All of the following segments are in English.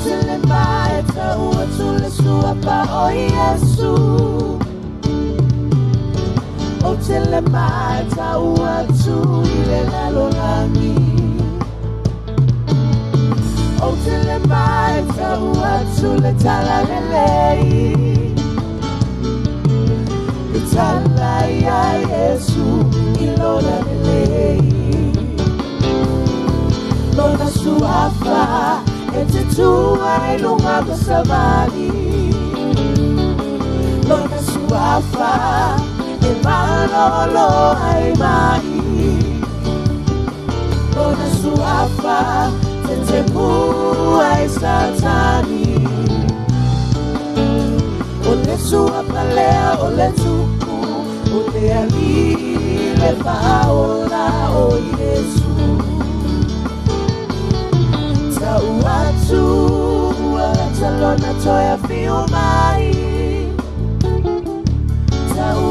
Otelemaita uatule suapa o Yesu. Otelemaita uatu ile lalolami. Otelemaita uatule talalelei. Itala ya Yesu ilolalelei. Lona suafa etetua ilunga kusabali. Lona suafa emalolo aimai. Lona suafa tetemua isatani. Ole suafa lea ole tuku. Ole alile paola o Yesu. Watu watalona toya fiumai.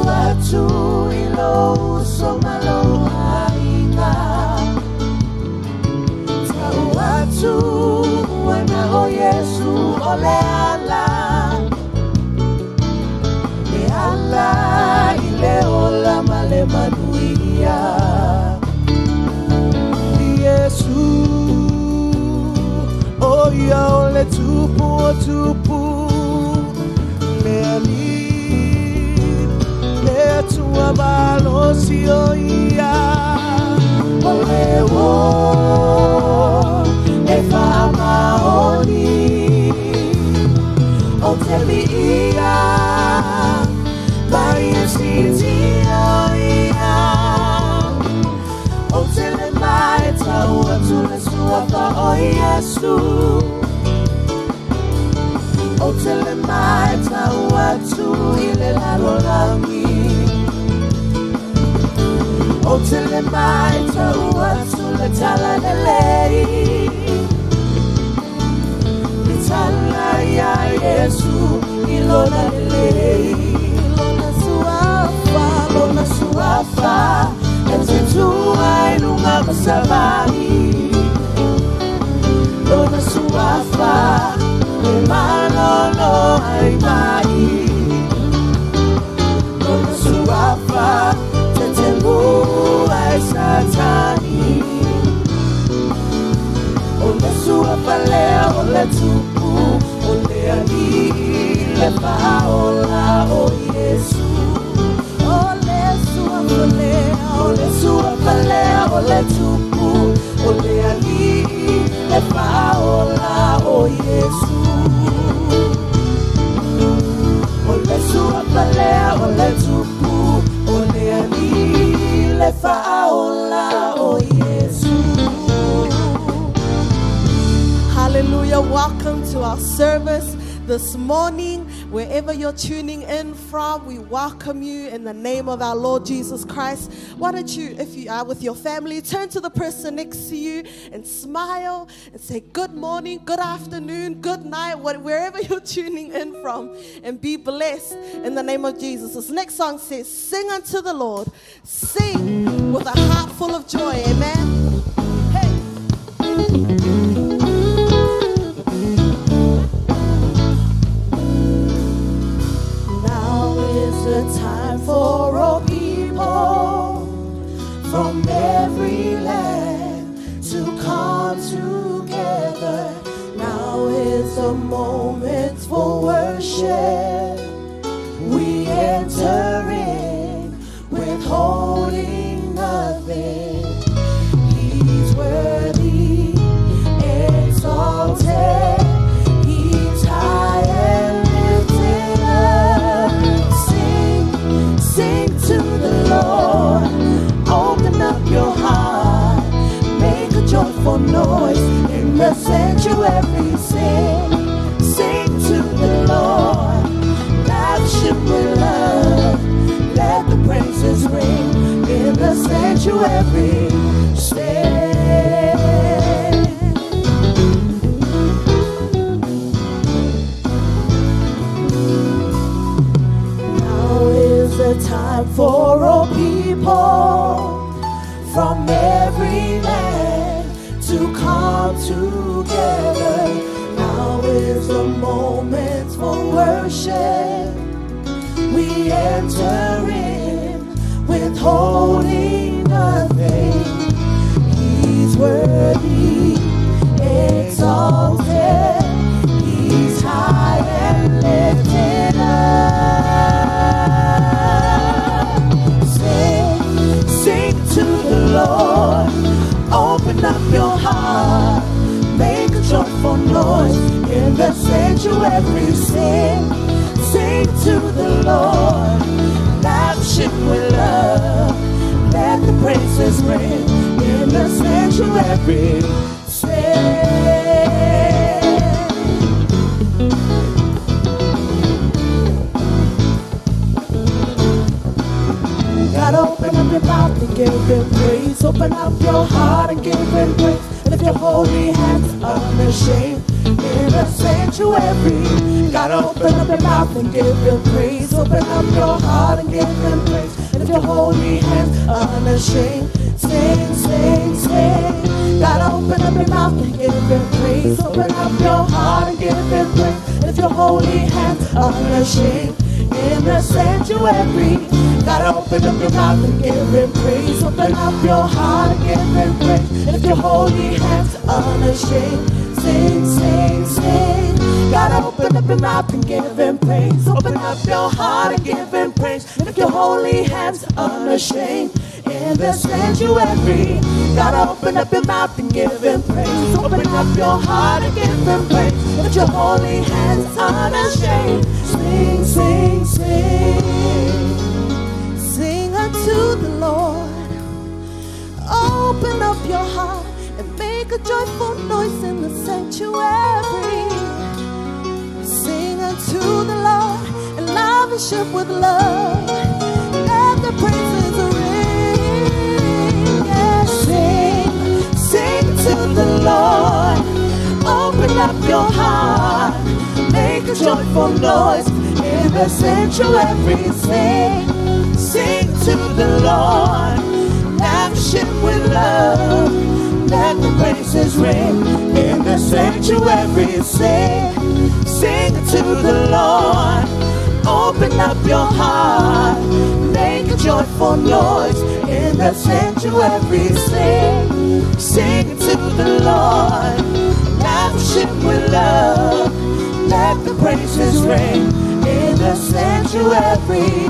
Watu ilo usomalo hainga. Watu wanao Yesu ole ala. E ala ile ola male manuia. Yesu oh ya ole tupu leali le tua balosi oh ya ole wo e fama oni o te ia Maria City oh ya o te le mai tau atu le suapa o Yesu. Otelemaita uatu ile lalolami. Otelemaita uatu le talalelei. Itala ya Yesu ilolalelei. Lona suafa etetua ilunga kusabali. Lona suafa Emalolo aimai. Lona suafa tetemua isatani. Ole suafa lea ole tupu. Ole alile paola o Yesu. Ole suafa lea ole tupu. Ole alile paola o Yesu. Ole suapa lea ole tupu. Ole alile paola o Yesu. Hallelujah. Welcome to our service this morning. Wherever you're tuning in from, we welcome you in the name of our Lord Jesus Christ. Why don't you, if you are with your family, turn to the person next to you and smile and say good morning, good afternoon, good night, wherever you're tuning in from, and be blessed in the name of Jesus. This next song says, sing unto the Lord, sing with a heart full of joy. Amen. Hey. The time for all people from every land to come together. Now is the moment for worship. We enter in withholding nothing. He's worthy, exalted. He's high and lifted up. Sing to the Lord, open up your heart, make a joyful noise in the sanctuary. Sing to the Lord, lavish him with love, let the praises ring in the sanctuary. Now is the time for all people from every land to come together. Now worship. We enter in, withholding nothing. He's worthy, exalted. He's high and lifted up. Sing to the Lord. Open up your heart. Make a joyful noise in the sanctuary. Sing to the Lord. Lavish him with love. Let the praises ring in the sanctuary. God, open up your mouth and give him praise. Open up your heart and give him praise. And if your holy hands unashamed in the sanctuary. God, open up your mouth and give him praise. Open up your heart and give him praise. And if your holy hands unashamed, sing, sing, sing. God, open up your mouth and give him praise. Open up your heart and give him praise. And if your holy hands unashamed in the sanctuary. God, open up your mouth and give him praise. Open up your heart and give him praise. And if your holy hands unashamed, sing, sing, sing. God, open up your mouth and give him praise. Open up your heart and give him praise. And if your holy hands unashamed in the sanctuary. God, open up your mouth and give him praise. Open up your heart and give him praise. And if your holy hands unashamed, sing, sing, sing. Sing unto the Lord. Open up your heart and make a joyful noise in the sanctuary. Sing unto the Lord and lavish him with love. Let the praises ring. Yes, Sing to the Lord. Open up your heart. Make a joyful noise in the sanctuary. Sing to the Lord. Lavish him with love. Let the praises ring in the sanctuary. Sing to the Lord. Open up your heart. Make a joyful noise in the sanctuary. Sing to the Lord. Lavish him with love. Let the praises ring in the sanctuary.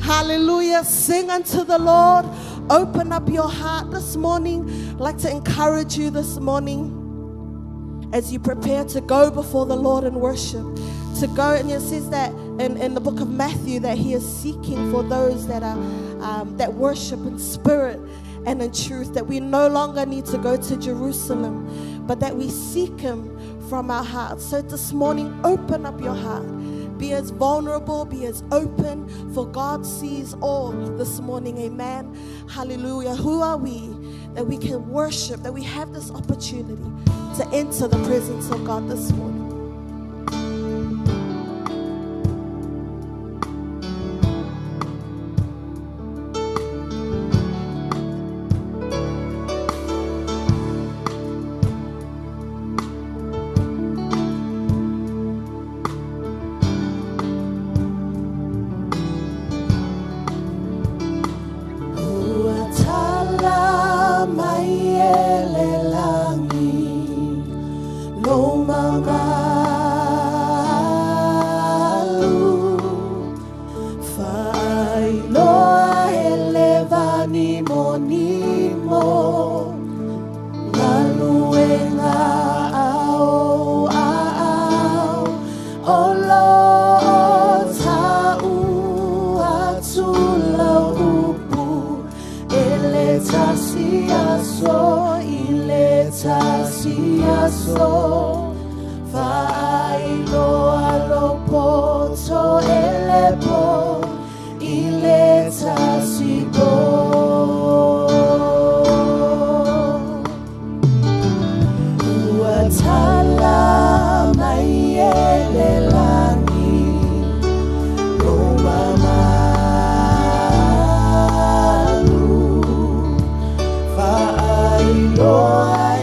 hallelujah. Sing unto the Lord. Open up your heart this morning. I'd like to encourage you this morning as you prepare to go before the Lord and worship. To go, and it says that in the book of Matthew that he is seeking for those that are that worship in spirit and in truth, that we no longer need to go to Jerusalem, but that we seek him from our hearts. So this morning, open up your heart. Be as vulnerable, be as open, for God sees all this morning. Amen. Hallelujah. Who are we that we can worship, that we have this opportunity to enter the presence of God this morning?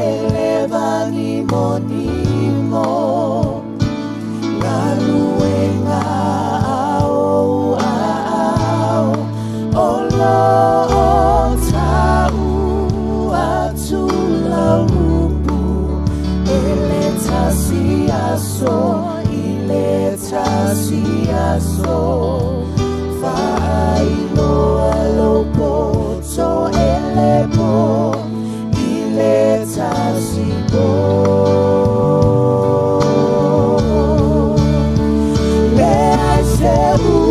Elevani monimo siaso ileta siaso failo alopo so elepo ileta sibo le sebu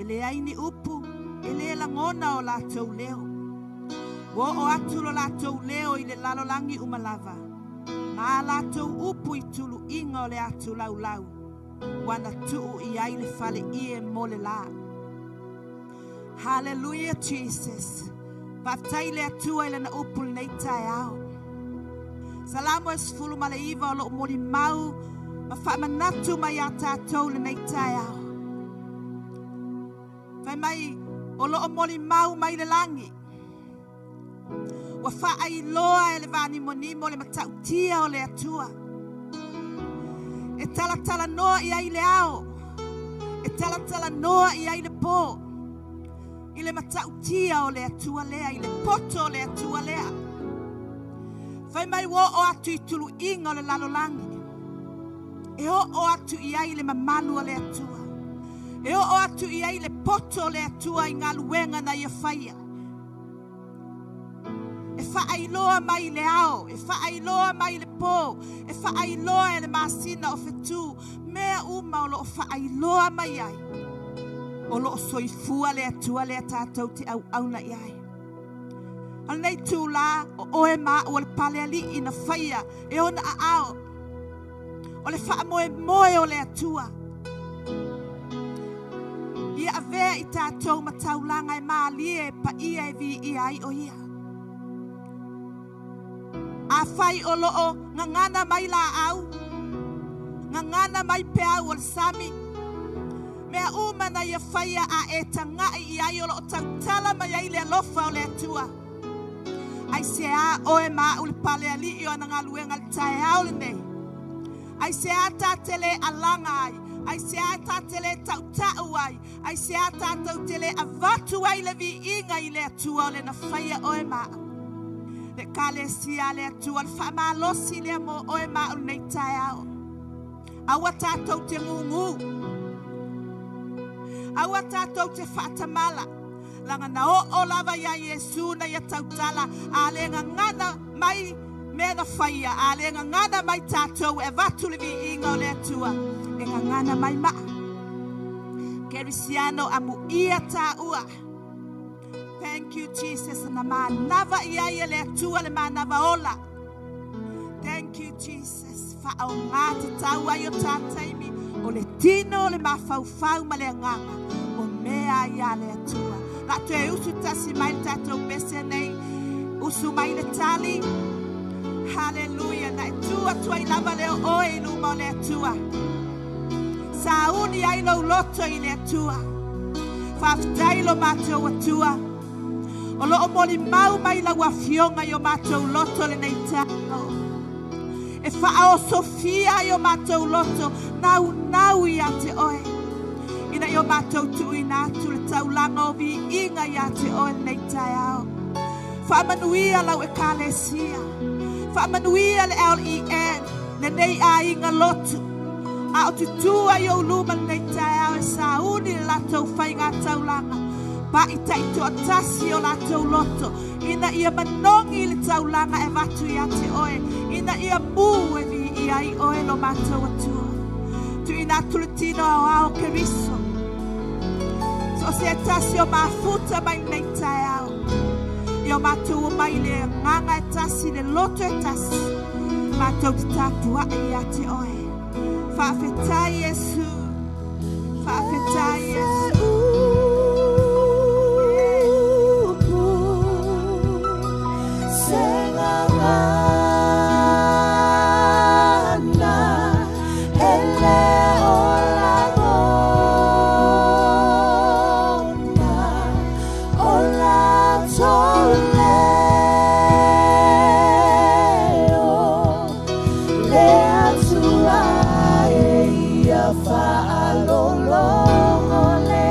le aini upu, le langona o lātou leo. Wo o atu lo lātou leo i le lalolangi umalava. Ma lātou upu I tulu inga o le atu laulau. Wana tuu I ai le fale ie mo le la. Hallelujah, Jesus. Whaftai le atua I le na upu le nei tae ao. Salamu e sifulu ma le iwa o lo mori mau. Ma whamanatu mai a tātou le nei tae ao. Whai mai o lo mori mau mai le langi. Wa whaai loa e le vani monimo le matautia o le atua. E tala noa I ai le ao. E tala noa I ai le pō. I le matautia o le atua lea. I le poto o le atua lea. Whai mai wo o atu I tulu inga o le lalolangi. E o atu I ai le mamanu o le atua. E o atu I ai le poto o le atua I ngā luenga na ia whaia. E whaailoa mai le ao, e whaailoa mai le pō, e whaailoa e le māsina o whetū, mea uma o lo whaailoa mai ai. O lo soifua le atua le tātou te au auna I ai. Al nei tū la, o oe mā o le pale ali I na whaia, e ona a ao. O le whaamoe moe o le atua. Ia avea I tātou mataulanga e mā lie pa ia e vi I ai o ia. A whai o loo ngangana mai la au. Ngangana mai pe au o sami. Mea umana ia whaia a e tangai I ai o loo tautala mai ai le alofa o le atua. Ai se a oe maa uli pale ali I o na ngaluenga le tae au le nei. Ai se a tātele alanga ai. Ai se a tātele tautau ai. Ai se a tātautele avatu ai le vi inga I le atua o le na whaia oe maa. Le kale sia le atua le whamalosi le mo oe maa nei tae au. Awa tātou te ngungu. Awa tātou te whatamala. Langa na o lava ia Yesu na ia tautala. A le ngana mai me na whaia. A le ngana mai tātou e vatu le vi inga o le atua. E ngana mai maa. Kerisiano amu ia tā ua. Thank you, Jesus. Na manava ia le atua le manava ola. Thank you, Jesus. Fa o ngata tau ai o tātaimi. O le tino le mawhauwhau ma le nganga. O mea ia le atua. La tu e usu tasi mai le tātou bese nei. Usu mai le tali. Hallelujah. Na e tua tua I lava le o oe luma o le atua. Sa uni ai lo loto I le atua. Whaftai lo mātou atua. O lo o moli mau mai la wafionga I o mātou loto le nei tātou. E wha o Sofia I o mātou loto. Nau I a te oe. Ina I o mātou tui nātu le taulanga o vi inga I a te oe le nei tāiao. Wha manuia lau e kālesia. Wha manuia le LEN. Le nei a inga lotu. A o tutua I o luma le nei tāiao e sa uni le latou whai ngā taulanga. Pa I taito a tasi o lātou loto. Ina ia manongi le taulanga e vatu I a te oe. Ina ia mū e vi I ai oe lo mātou atua. Tu ina tuletino au ao keriso. So se tasi o mafuta mai nei tae au. I o mātou o mai le nganga e tasi, le loto e tasi. Mātou te tāpua I a te oe. Whawhetai Yesu. Whawhetai Yesu. Fa alolo ole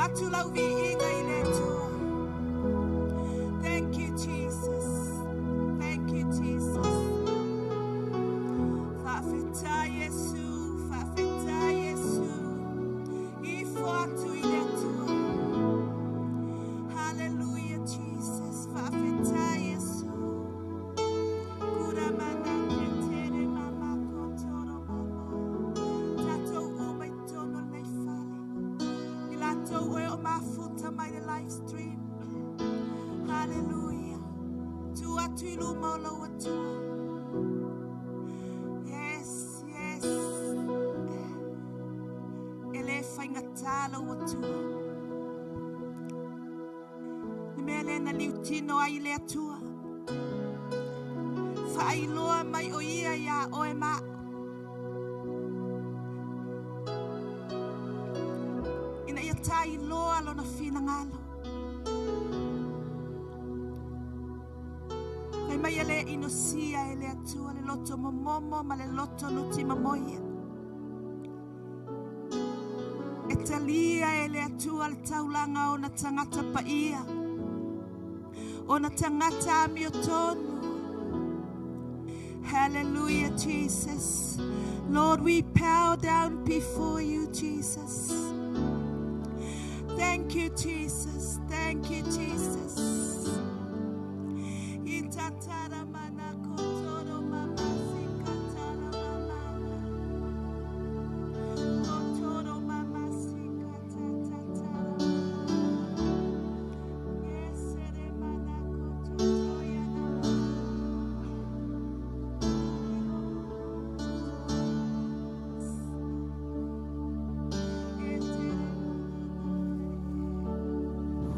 Watulau vi inga ile tua. Thank you, Jesus. Thank you, Jesus. Fafeta Yesu, Fafeta Yesu. Ifuatu ile tua. Hallelujah, Jesus. Fafeta Yesu. Kuramana ketere mama kotoro mama. Tato ume tono leifale. Ilato ue o mafuta my live stream. Hallelujah. Tua tulu molo watua. Yes, yes. Ele faingatalo watua. Nimele na liutino a ile atua. Failoa mai o ia ya o e ma. Ina ia tai loa lo na fina ngalo. Kai mai ele inosia ele atua le loto momomo ma le loto nuti mamoia. Etalia ele atua le taulanga o na tangata paia. O na tangata miotonu. Hallelujah, Jesus. Lord, we bow down before you, Jesus. Thank you, Jesus. Thank you, Jesus. Itatara mana kotoro mama sikatara mama. Kotoro mama sikatara. Yesere mana kotoro yana.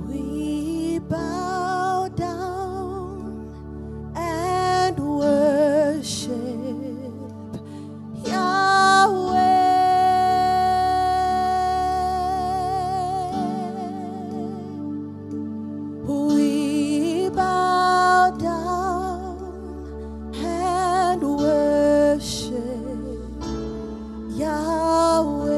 We bow down and worship Yahweh. We bow down and worship Yahweh.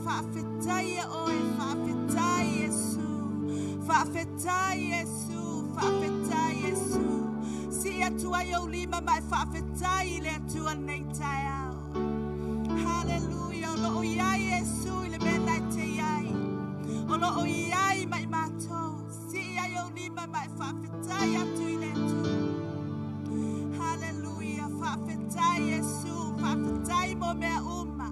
Whaafetai oe, whaafetai Yesu. Whaafetai Yesu, whaafetai Yesu. Si atua yo lima mai whaafetai le atua nei tai au. Hallelujah. Lo o iai Yesu le mena te iai. O lo o iai mai mato. Si yo lima mai whaafetai atu i le tu. Hallelujah. Whaafetai Yesu. Whaafetai mo mea uma.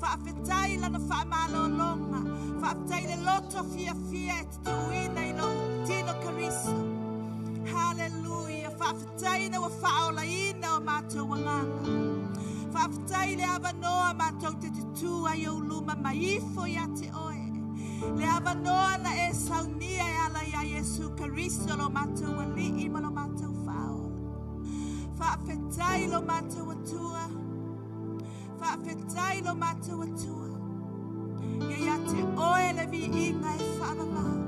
Whaafetai lana whaamalolonga. Whaafetai le loto fia fia e te uina i lo tino kariso. Hallelujah. Whaafetai na wa whaola ina o mātou wanganga. Whaafetai le avanoa mātou te tutua i o luma maifo ia te oe. Le avanoa na e saunia e ala ia Yesu kariso lo mātou wali ima lo mātou whaola. Whaafetai lo mātou atua. Whaafetai lo mātou atua. Ia te oe le vi inga e whaamamau.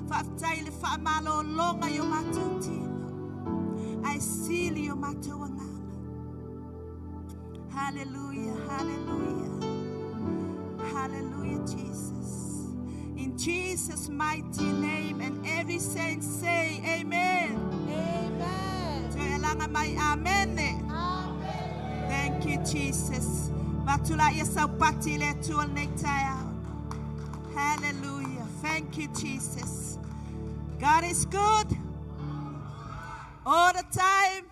Whaafetai le whaamalo longa i o mātou tino. Ai sili o mātou anganga. Hallelujah, hallelujah. Hallelujah, Jesus. In Jesus' mighty name, and every saint say amen. Amen. So elanga mai amen. Thank you, Jesus. Batula yesa pati le tuol nektaya. Hallelujah. Thank you, Jesus. God is good all the time.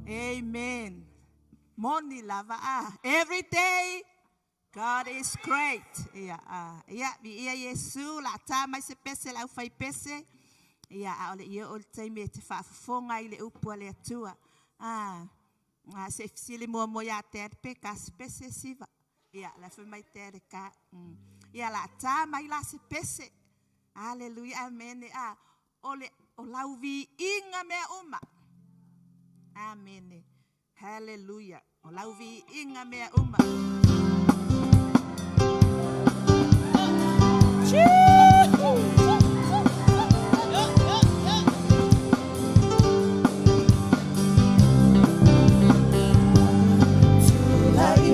Amen. Moni lava every day. God is great. Ia Yesu la ta mai se pese la fai pese. Ia ole ia ol time te fa fonga ile upu le tua. Se fili mo ya ter pe kas pese siva. Ia la fe mai ter ka. Ia la ta mai la se pese. Hallelujah. Amen. Ole o lauvi inga me uma. Amen. Hallelujah. O lauvi inga me uma.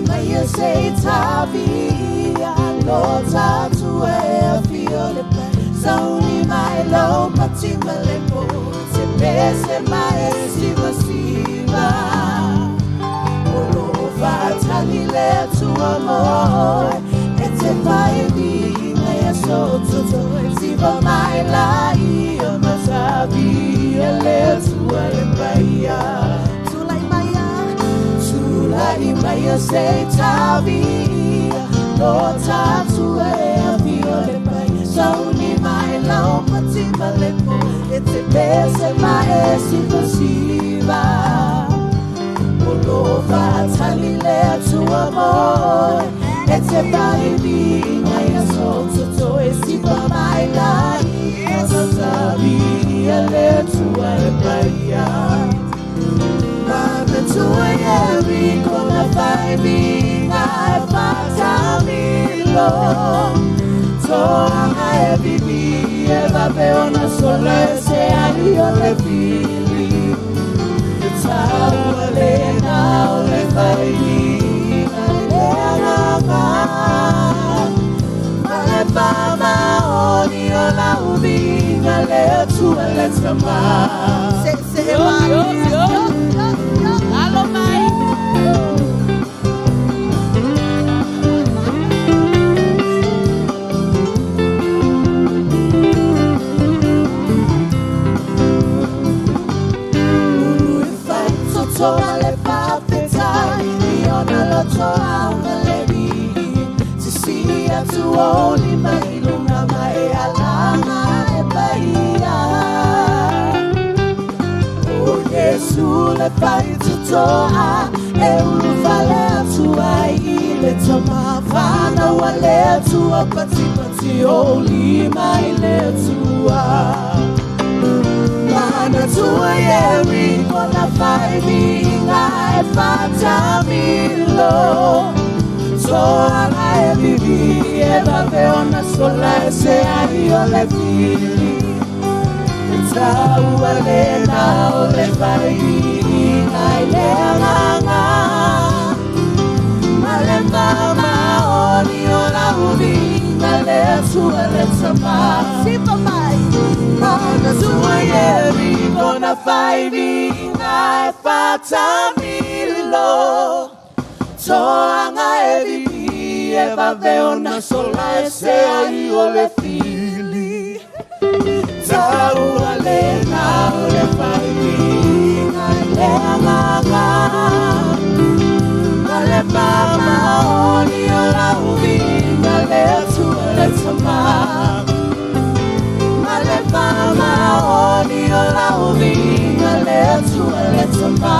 Maya say tavi lo tatu e fiole sauni mai lo patima le po se pese mai si vasiva olo fatali le tua amore e te fai di maya sotto si va mai la io ma savi le tua le paia Maya say tavi lo tatu e fiole pai sauni mai lao patima le po e te pese mai si pasiva lo fatali le tua amore e te fai di Maya sotto e si va mai la io savi le tua le paia doing every gonna find me I find me low so I vivi e vabbè una sola se io le fili le now le fai le fama ogni la ubina le tue le sama se Hello, Mike. Le papetai, io non lo trovo le vie. Se sia tu oli mai luna mai alama e bahia. Oh Gesù le fai tutto e un vale tua ile toma vana wale tua pati oli mai le tua. Mana tua ieri con la fai vinga e facciami lo so alla e vivi e vabbè una sola e se io le fili Trau ale nao le fai vinga e le alanga ma le mama tueletsama Mana tuayeri kona faivi ngai fatamilo Toanga evi eva veona sola ese ai ole fili Taua lena ole faivi ngai leanga Male mama oni ola uvi Male tueletsama Male mama oni ola uvi Male tueletsama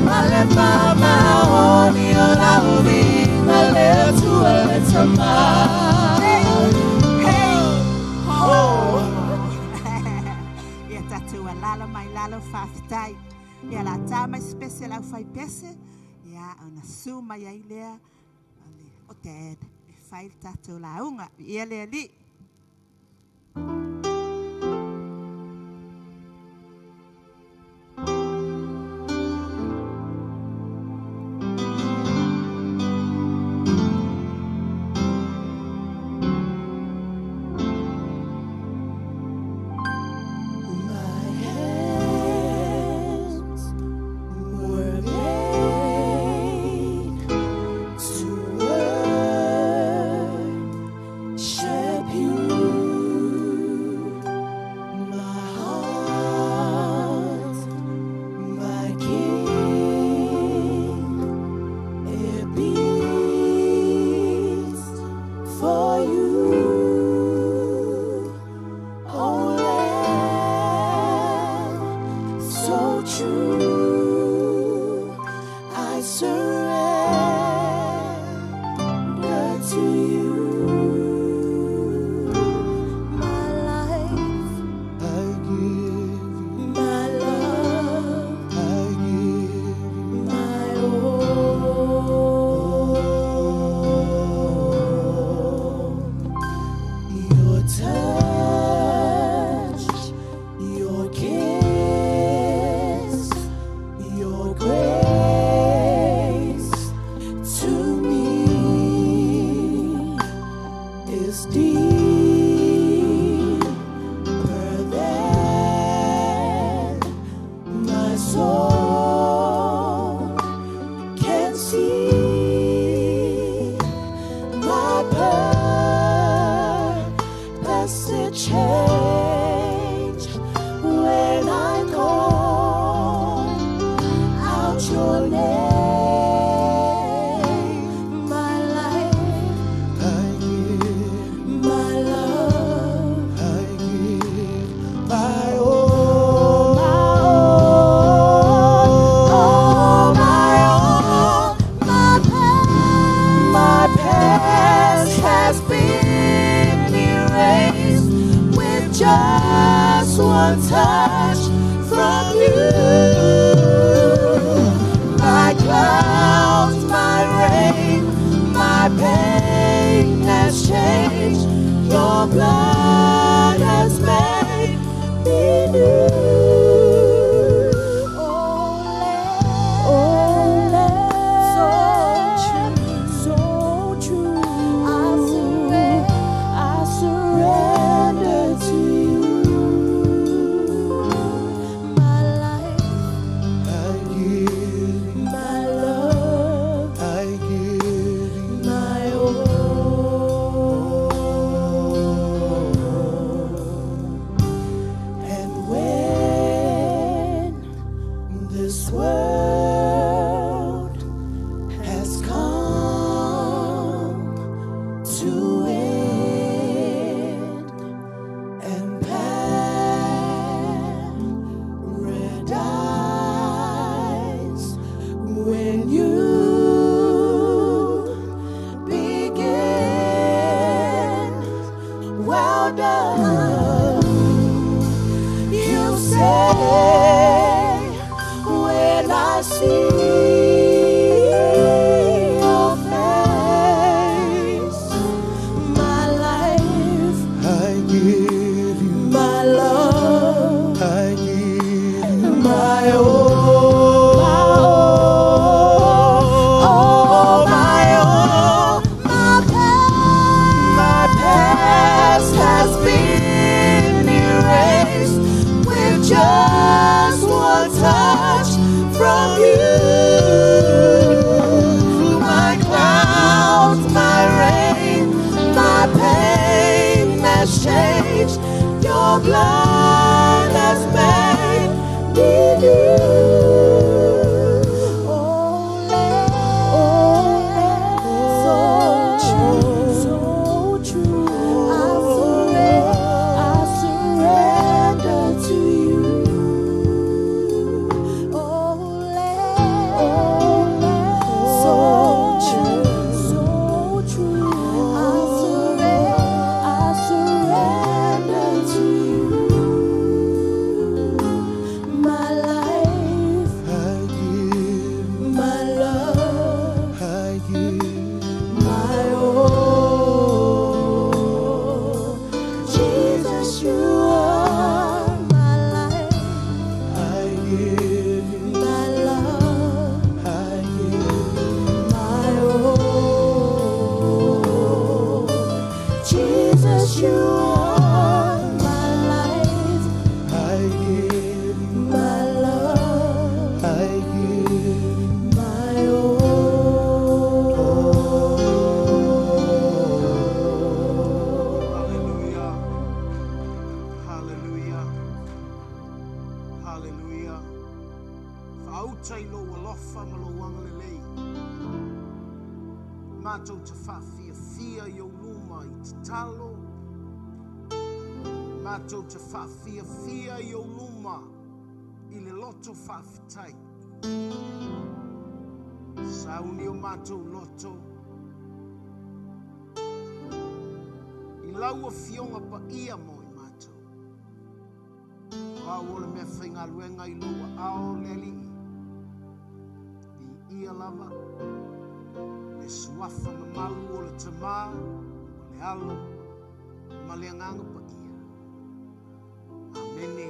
Male mama oni ola uvi Male tueletsama Hey, ho. Ia tatu alalo mai lalo fafitai. Ia la tama special au fai pese. Ia ona suma ia ilea. O dad. Fai tatu la unga. Ia le li. oh, Jesus, you are my life. I give you my love. I give you my oh, Jesus, you are my life. I give you my love. I give you my Hallelujah. Hallelujah. Hallelujah. Fa'autai lo walofa ma lo wanga lelei. Mātou te whawhia i o luma i te talo. Mātou te whawhia i o luma i le loto whawhitai. Sauni o mātou loto. I laua fionga pa ia mo i mātou. Wao ole mea whainga luenga i loa ao leli. I ia lava. Le suafa ma malu o le tamā. Le alo. Ma le anganga pa ia. Amene.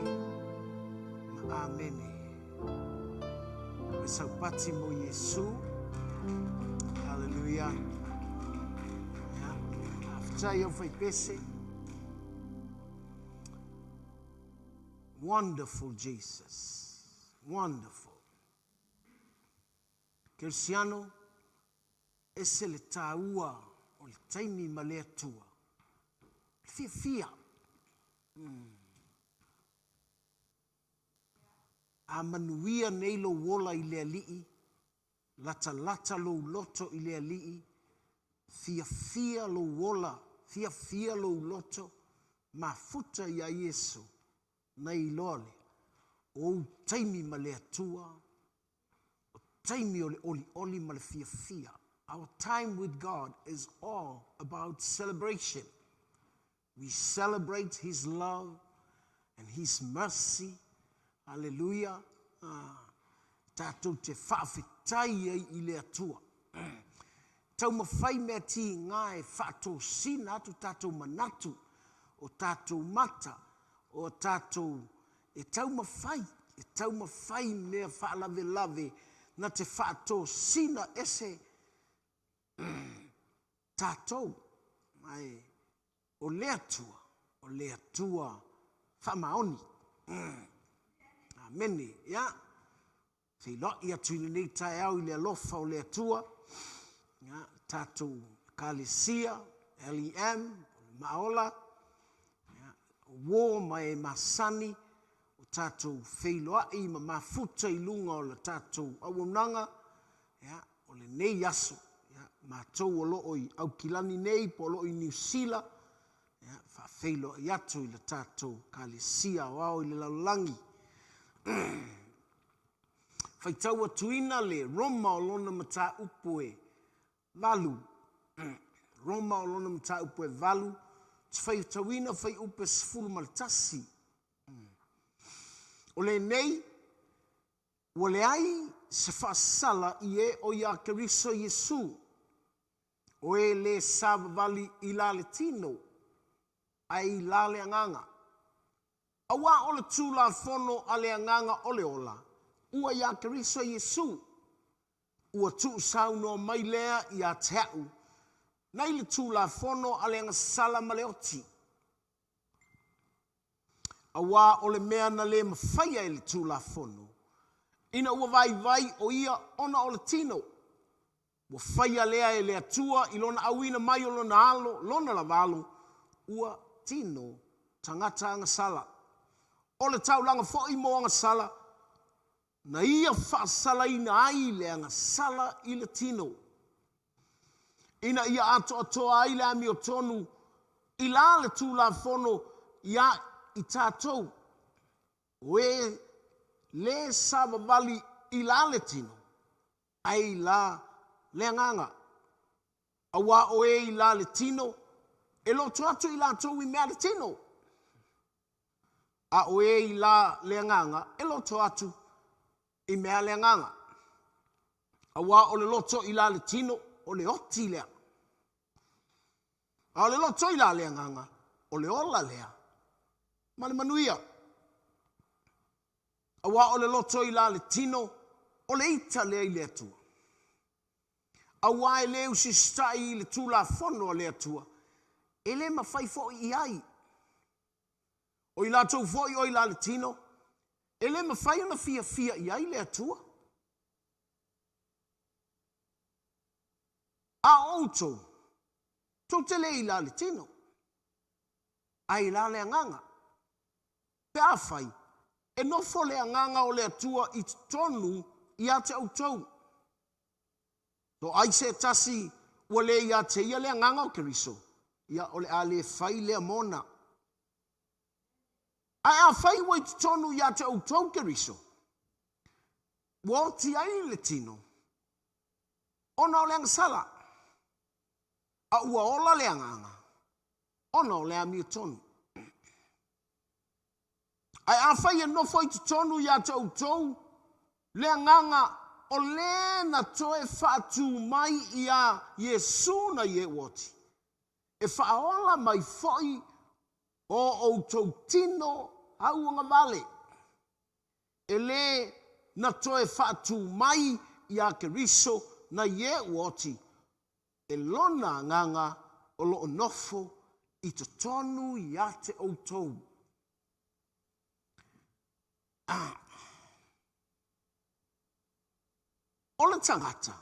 Ma amene. Me saupati mo Yesu. Hallelujah. After you fai pese. Wonderful Jesus. Wonderful. Cristiano, ese le taua o le taimi ma le atua. Fia. A manuia nei lo wola i le alii. Lata lo loto i le alii. Fia lo wola. Fia lo loto. Ma futa ia Yesu. Nei lole. O taimi ma le atua. O taimi o le oli ma le fia. Our time with God is all about celebration. We celebrate His love and His mercy. Hallelujah. Tātou te whawhitai i le atua. Tau mawhai mea ti ngai whātou sina atu tātou manatu o tātou mata o tātou e tau mawhai mea whaalave na te whātou sina ese tātou mai o le atua whamaoni. Amene, ya. Te loi atu nei tae au i le alofa o le atua. Ya, tātou kalesia, LEM, maola. Ya, wō mai masani, o tātou wheiloai ma mafuta i lunga o le tātou awamnanga. Ya, o le nei aso. Ya, mātou o loo i au kilani nei, po loo i New Zealand. Ya, whawheiloai atu i le tātou kalesia o au i le laulangi. Whaitau atuina le Roma o lona mata upo e valu. Roma o lona mata upo e valu. Te whaitauina whai upo e sifuru maltasi. O le nei, o le ai se whaasala i e o ia Keriso Yesu. O e le savavali i la le tino. Ai la le anganga. Awa o le tūla whono a le anganga o le ola. Ua ia Keriso Yesu. Ua tu sau no mai lea i a teau. Nei le tūla whono a le angasala maleoti. Awa o le mea na le mawhaia i le tūla whono. Ina ua vai o ia ona o le tino. Ua whaia lea e le atua i lona awina mai o lona alo, lona lavalo. Ua tino tangata angasala. O le taulanga fo i mo angasala. Na ia whaasala ina ai le angasala i le tino. Ina ia atoa ai le ami o tonu. I la le tūla whono ia i tātou. We le savavali i la le tino. Ai la le anganga. Awa o e i la le tino. E lo tuatu i la tōu i mea le tino. A o e i la le anganga. E lo tuatu i mea le anganga. Awa o le loto i la le tino o le oti lea. A le loto i la le nganga, o le ola lea. Ma le manuia. Awa o le loto i la le tino, o le ita lea i le atua. Awa e leu si stai le tula fono le atua. E le mawhai fo i ai. O i la tau fo i o i la le tino. E le mawhai ana fia i ai le atua. A outo. Tau te le i la le tino. Ai la le anganga. Pe a whai. E no fo le anganga o le atua i tonu i a te outou. So ai se tasi ua le ia te ia le anganga o Keriso. Ia o le a le whai le mona. Ai a whai wai tonu ia te outou Keriso. Wa ti ai le tino. Ona o le angasala. A ua ola le anganga. Ona o le ami tonu. Ai a whai e no foi tonu ia te outou. Le anganga o le na toe whaatu mai ia Yesu na ye wati. E whaola mai foi o outou tino hauanga vale. E le na toe whaatu mai ia Keriso na ye wati. E lona nganga o lo nofo i te tonu ia te outou. O le tangata.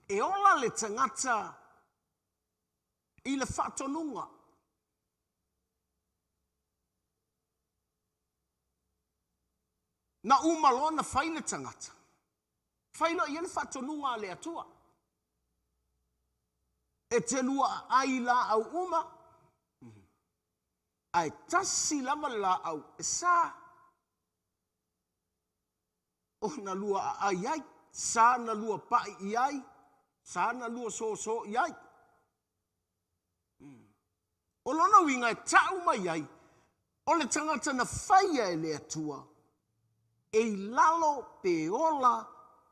E ola le tangata i le whatonunga. Na umalo na whai le tangata. Whailo i le whatonunga le atua. E te lua ai la au uma. Ai tasi lava la au e saa. O na lua ai ai, sa na lua pai i ai, sa na lua so i ai. O lona winga e tau mai ai, o le tangata na whaia e le atua, e i lalo pe ola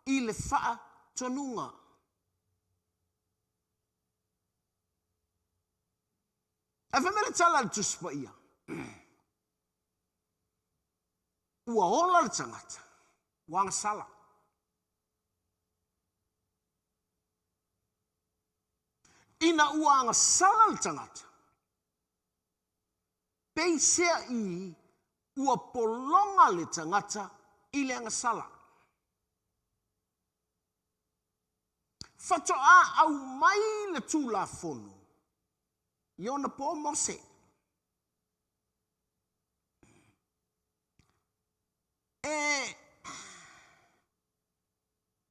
i le wha tonunga. E whamere tala le tuspa ia. Ua ola le tangata. Wang sala. Ina uanga sala le tangata. Pei sea i ua polonga le tangata i le anga sala. Fato a au mai le tula fono. Iona po mose. E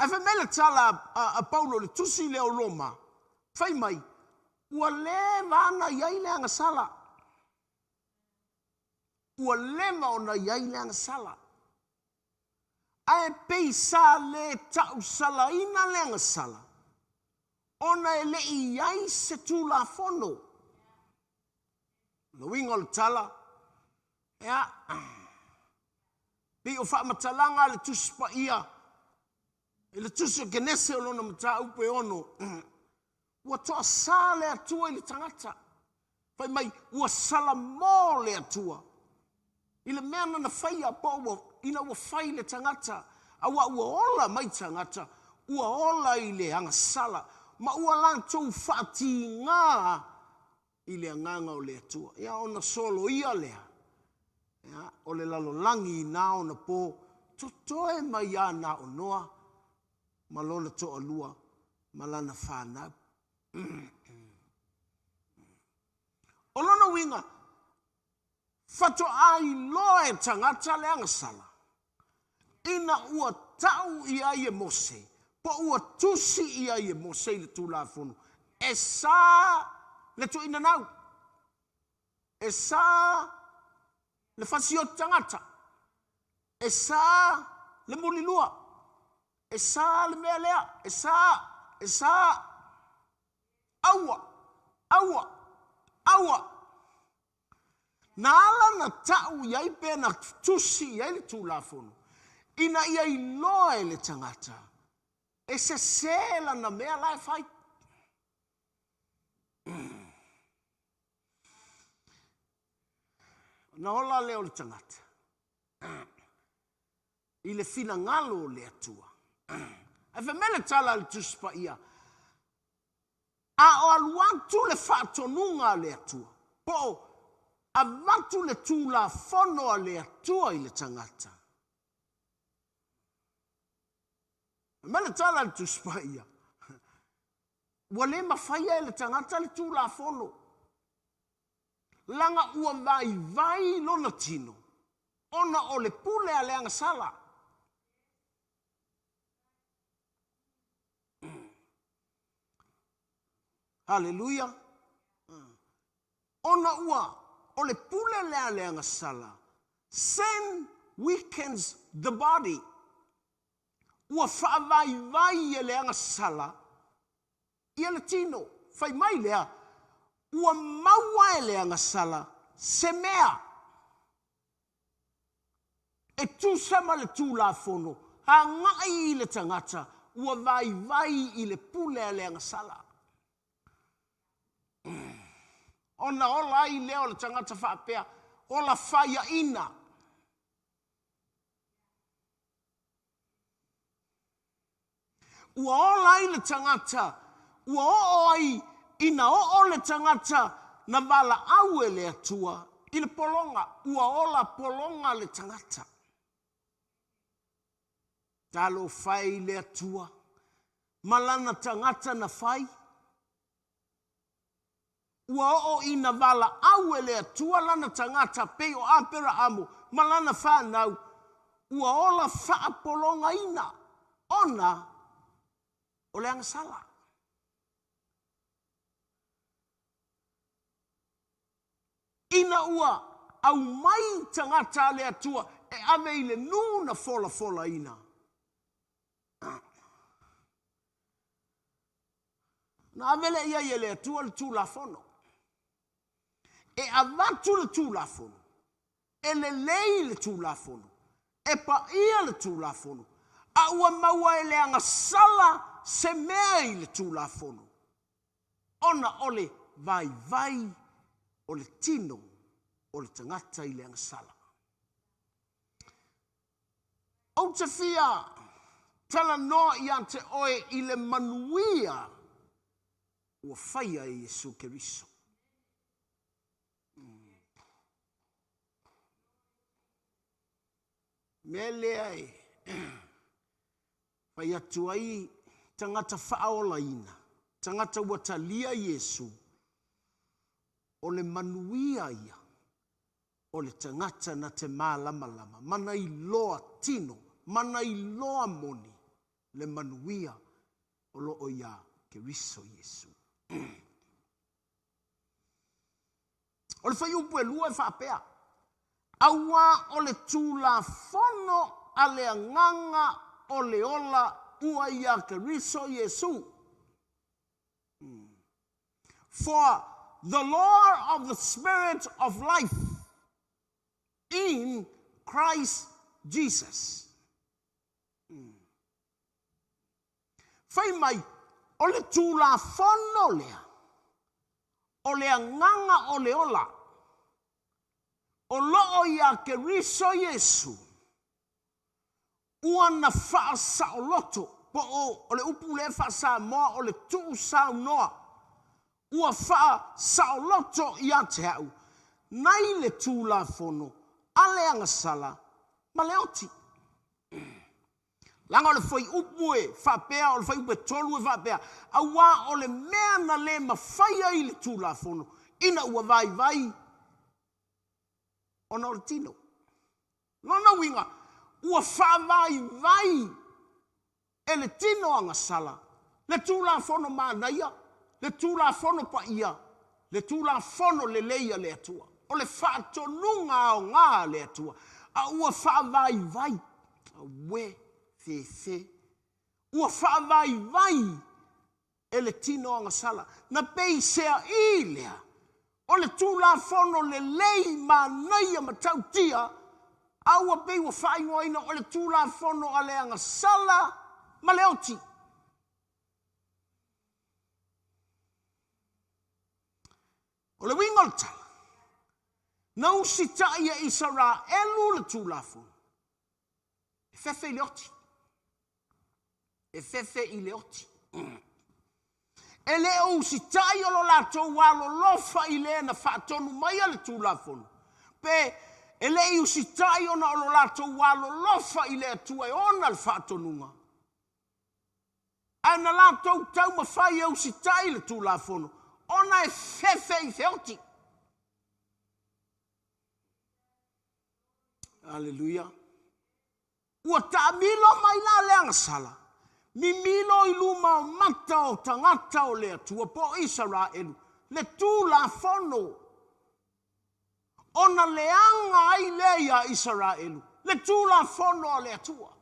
whamela tala a Paulo le tusi leo Roma. Whai mai, ua le vana iai le anga sala. Ua le maona iai le anga sala. Ae pei sa le tau sala ina le anga sala. Ona e le iai se tu la fono. No wingo le tala. Ea. Pi o wha matalanga le tuspa ia. E le tusi genese o lona mata upe ono. Ua toa sa le atua i le tangata. Whai mai, ua sala mō le atua. I le mea na whai a pōwa, ina ua whai le tangata. Awa ua ola mai tangata. Ua ola i le anga sala. Ma ua lantou whaati ngā i le anganga o le atua. Ia ona solo ia lea. Ia, o le lalolangi i nā ona pō. Totoe mai a nā o noa. Malona toa lua. Malana whānau. O lona winga. Fato ai loa e tangata le anga sala. Ina ua tau i ai e mose. Po ua tusi i ai e mose i le tūlāwhonu. E sā le tu ina nau. E sā le whasio tangata. E sā le muli lua. E sā le mea lea. E sā. Aua. Na ala na tau iai pe na tusi iai le tūlāwhonu. Ina iai loa e le tangata. e se sela na mea lai fai. Na ola leo le tangata. I le fina ngalo le atua. E fe mele tala le tuspa ia. A o aluantu le whaatonunga le atua. Po a vatu le tula fono le atua I le tangata. Mele tala le tuspa ia. Wale mawhaia le tangata le tula fono. Langa ua vai lona tino. Ona o le pule a leanga sala. Hallelujah. Ona ua o le pule le a leanga sala. Sin weakens the body. Ua vai e leanga sala. Ia le tino. Fai mai lea. Ua maua e leanga sala. Se mea. E tu sama le tu la fono. Ha ngai I le tangata. Ua vai I le pule e leanga sala. Ona ola ai leo le tangata whaapea. Ola whaia ina. Ua ola ai le tangata. Ua o ai ina o le tangata na wala au e le atua. I le polonga. Ua ola polonga le tangata. Talo whai le atua. Malana tangata na whai. Ua o ina wala au e le atua lana tangata pei o apera amo. Malana whanau. Ua ola wha polonga ina. Ona o leanga sala. Ina ua au mai tangata le atua e ave I le nuna fola ina. Na avele ia I le atua le tula fono. E avatu le tula fono. E le lei le tula fono. E pa ia le tula fono. A ua maua e leanga sala se mea I le tula fono. Ona ole vai o le tino o le tangata I leanga sala. O te fia tala noa I ante oe I le manuia ua whaia I Yesu Keriso. Mele ai whai atu ai tangata whaola ina. Tangata watalia Yesu. O le manuia ia. O le tangata na te mālama. Mana I loa tino. Mana I loa moni. Le manuia o loo ia Keriso Yesu. O le whai upu e lua e whaapea. Aua o le tula fono a le anganga o le ola ua ia Keriso Yesu. For the Lord of the Spirit of life in Christ Jesus. Fai mai, o le tula fono lea. O le anganga o le ola. O loo ia Keriso Yesu. Ua na wha sa o loto. Po o le upu le wha sa moa o le tuu sa noa. Ua wha sa o loto ia te hau. Nai le tula fono. Ale anga sala. Ma le oti. Langa o le whai upu e whapea. O le whai upu e tolu e whapea. Awa o le mea na le ma whaia I le tula fono. Ina ua vai. Ona o le tino. Nona winga. Ua vai. E le tino anga sala. Le tula fono manaia. Le tula fono pa ia. Le tula fono le leia le atua. O le whaatonunga o ngā le atua. A ua vai. A we fe. Ua vai. E le tino anga sala. Na pei sea I lea. O le tula fono le lei manaia matautia. Aua pei wa whaingoina o le tula fono a le anga sala ma le oti. O le winga o le tala. Nau si tai e Israelu le tūlafo. E fefe i le oti. E fefe i le oti. E le o si tai o lo lātou walo lofa i le na whaatonu mai le tūlafo. Pe e le i si tai o na o lo lātou walo lofa i le atua e ona le whaatonunga. Ai na lātou tau mawhai au si tai le tūlafo. Ona e fefe i te oti. Aleluia. Ua taamilo mai la leanga sala. Mi milo i luma o mata o tangata o le atua po Israelu. Le tū la fono. Ona leanga ai leia Israelu. Le tū la fono o le atua.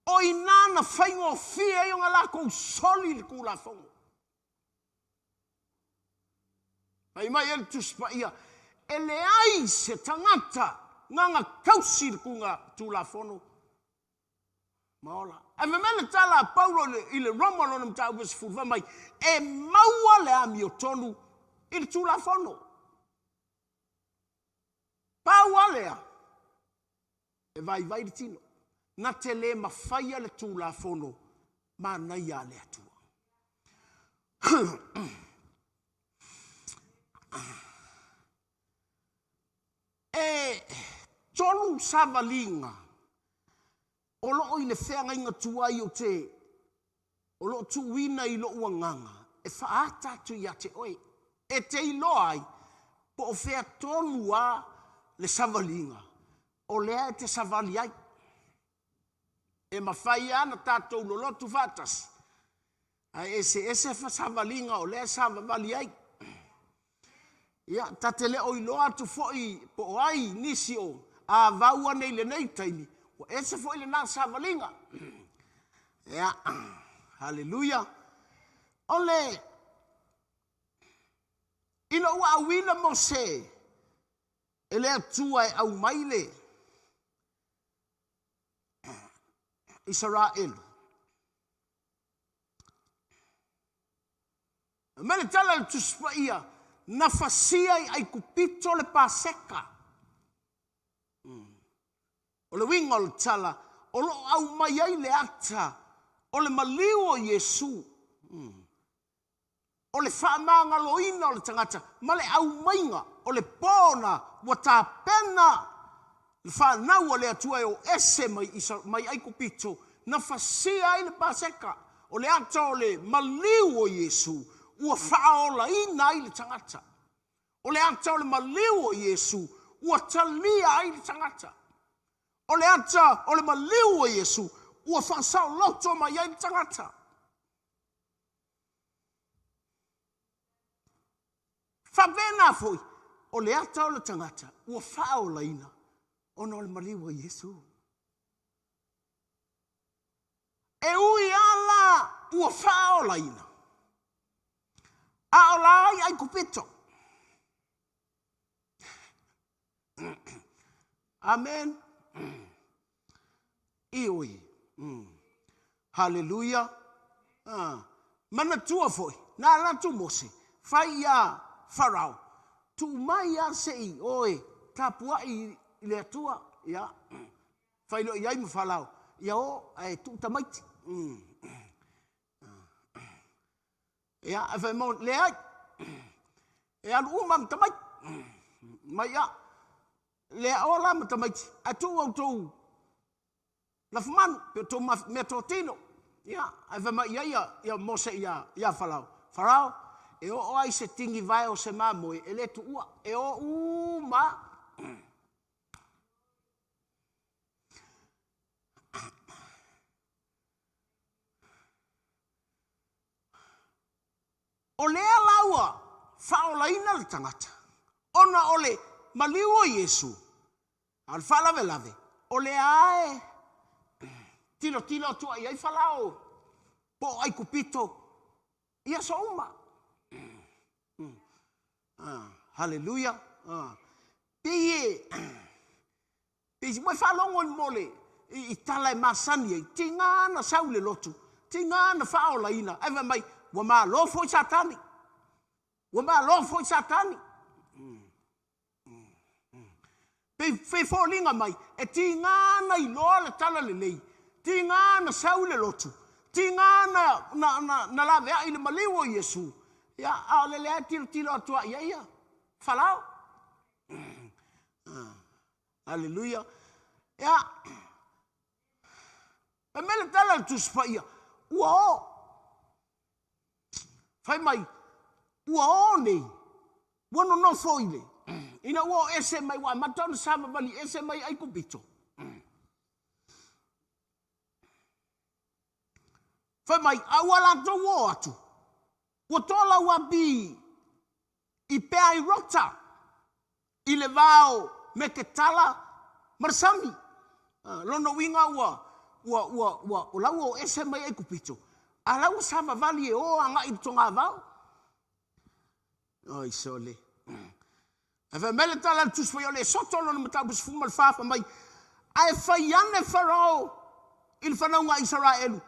O inana whaingo fia i onga lako soli le kū la fono. Mai ele tuspa ia. Ele ai se tangata nganga kausi kunga tula fono maola e memele tala Paulo ile Roma lo mta was fuva mai e maua le ami otonu il tula fono Paulo le e vai di tino na tele mafaya le tula fono ma na ya le atua e tolu savalinga o lo i le whenga inga tuai o te o lo tuina i lo uanganga e whaata tu ia te oi e te ilo ai po o whea tonu a le savalinga o lea e te savali ai e mawhai ana tātou lo lotu whatas a ese savalinga o lea savali ai ia tatele o iloa tu foi po ai nisi o a vaua nei le nei taimi o ese foi le na savalinga ia haleluya ole ina ua awina mose ele atua e au maile Israel mele tala le tuspaia na fasia ai kupito le paseka. O le winga o le tala, o lo au mai ai le ata, o le maliu o Yesu. O le whaamanga loina o le tangata, ma le au mainga, o le pōna, wa tā pena, le whanau o le atua o ese mai ai kupito, na fasia ai le paseka, o le ata o le maliu o Yesu, ua whaola ina ai le tangata. O le ata o le maliu o Yesu, ua talia ai le tangata. O le ata o le maliu o Yesu, ua whasao loto mai ai le tangata. Whawena foi, o le ata o le tangata, ua whaola ina, ona o le maliu o Yesu. E ui ala, ua whaola ina. A o la ai kupito. Amen. Ioi. Hallelujah. Mana tua foi. Na la tu mose. Fai ya farao. Tu mai ya sei. Oi. Tapua i le tua. Ya. Fai lo iai mu falao. Ya o tu tamaiti. Ya, fai mo le ai. Ya lu mam tamai. Mai ya. Le ola ma tamai. Atu au tu. La fman pe to me to tino. Ya, fai mai ya mose ya falao. Farao e o ai se tingi vai o se mamoi e le tu ua e o ma o le alaua whaolaina le tangata. Ona o le maliu o Yesu. Al whalave lave. O le ae. Tilo tua iai whalao. Po ai kupito. Ia so uma. Hallelujah. Pie. Pie. Moi whalongo ni mole. I tala e masani e. Tingana saule lotu. Tingana whaolaina. Eva mai. Wa ma lo foi satani. Ua malo foi Satani. Pe fōlinga mai, e ti ngāna I loa le tala le lei, ti ngāna sau le lotu, ti ngāna na lawe a I le maliwo Yesu. Ia, a le lea tilo atua ia, falao. Hallelujah. Ia, e mele tala le tuspa ia, ua o. Fai mai, ua o nei, wano no foile. Ina wo ese mai wa matona sama bali ese mai ai kupito. Fa mai awala to wo atu. Wo tola wa bi I pe ai rota. I le vao me ke tala marsami. Lono winga wa la wo ese mai ai kupito. Ala wo sama bali e o anga I tonga vao. Oi sole. Ave mele tala tus foi ole soto no matabus fuma al fafa mai ai faiane farao il fanonga Israel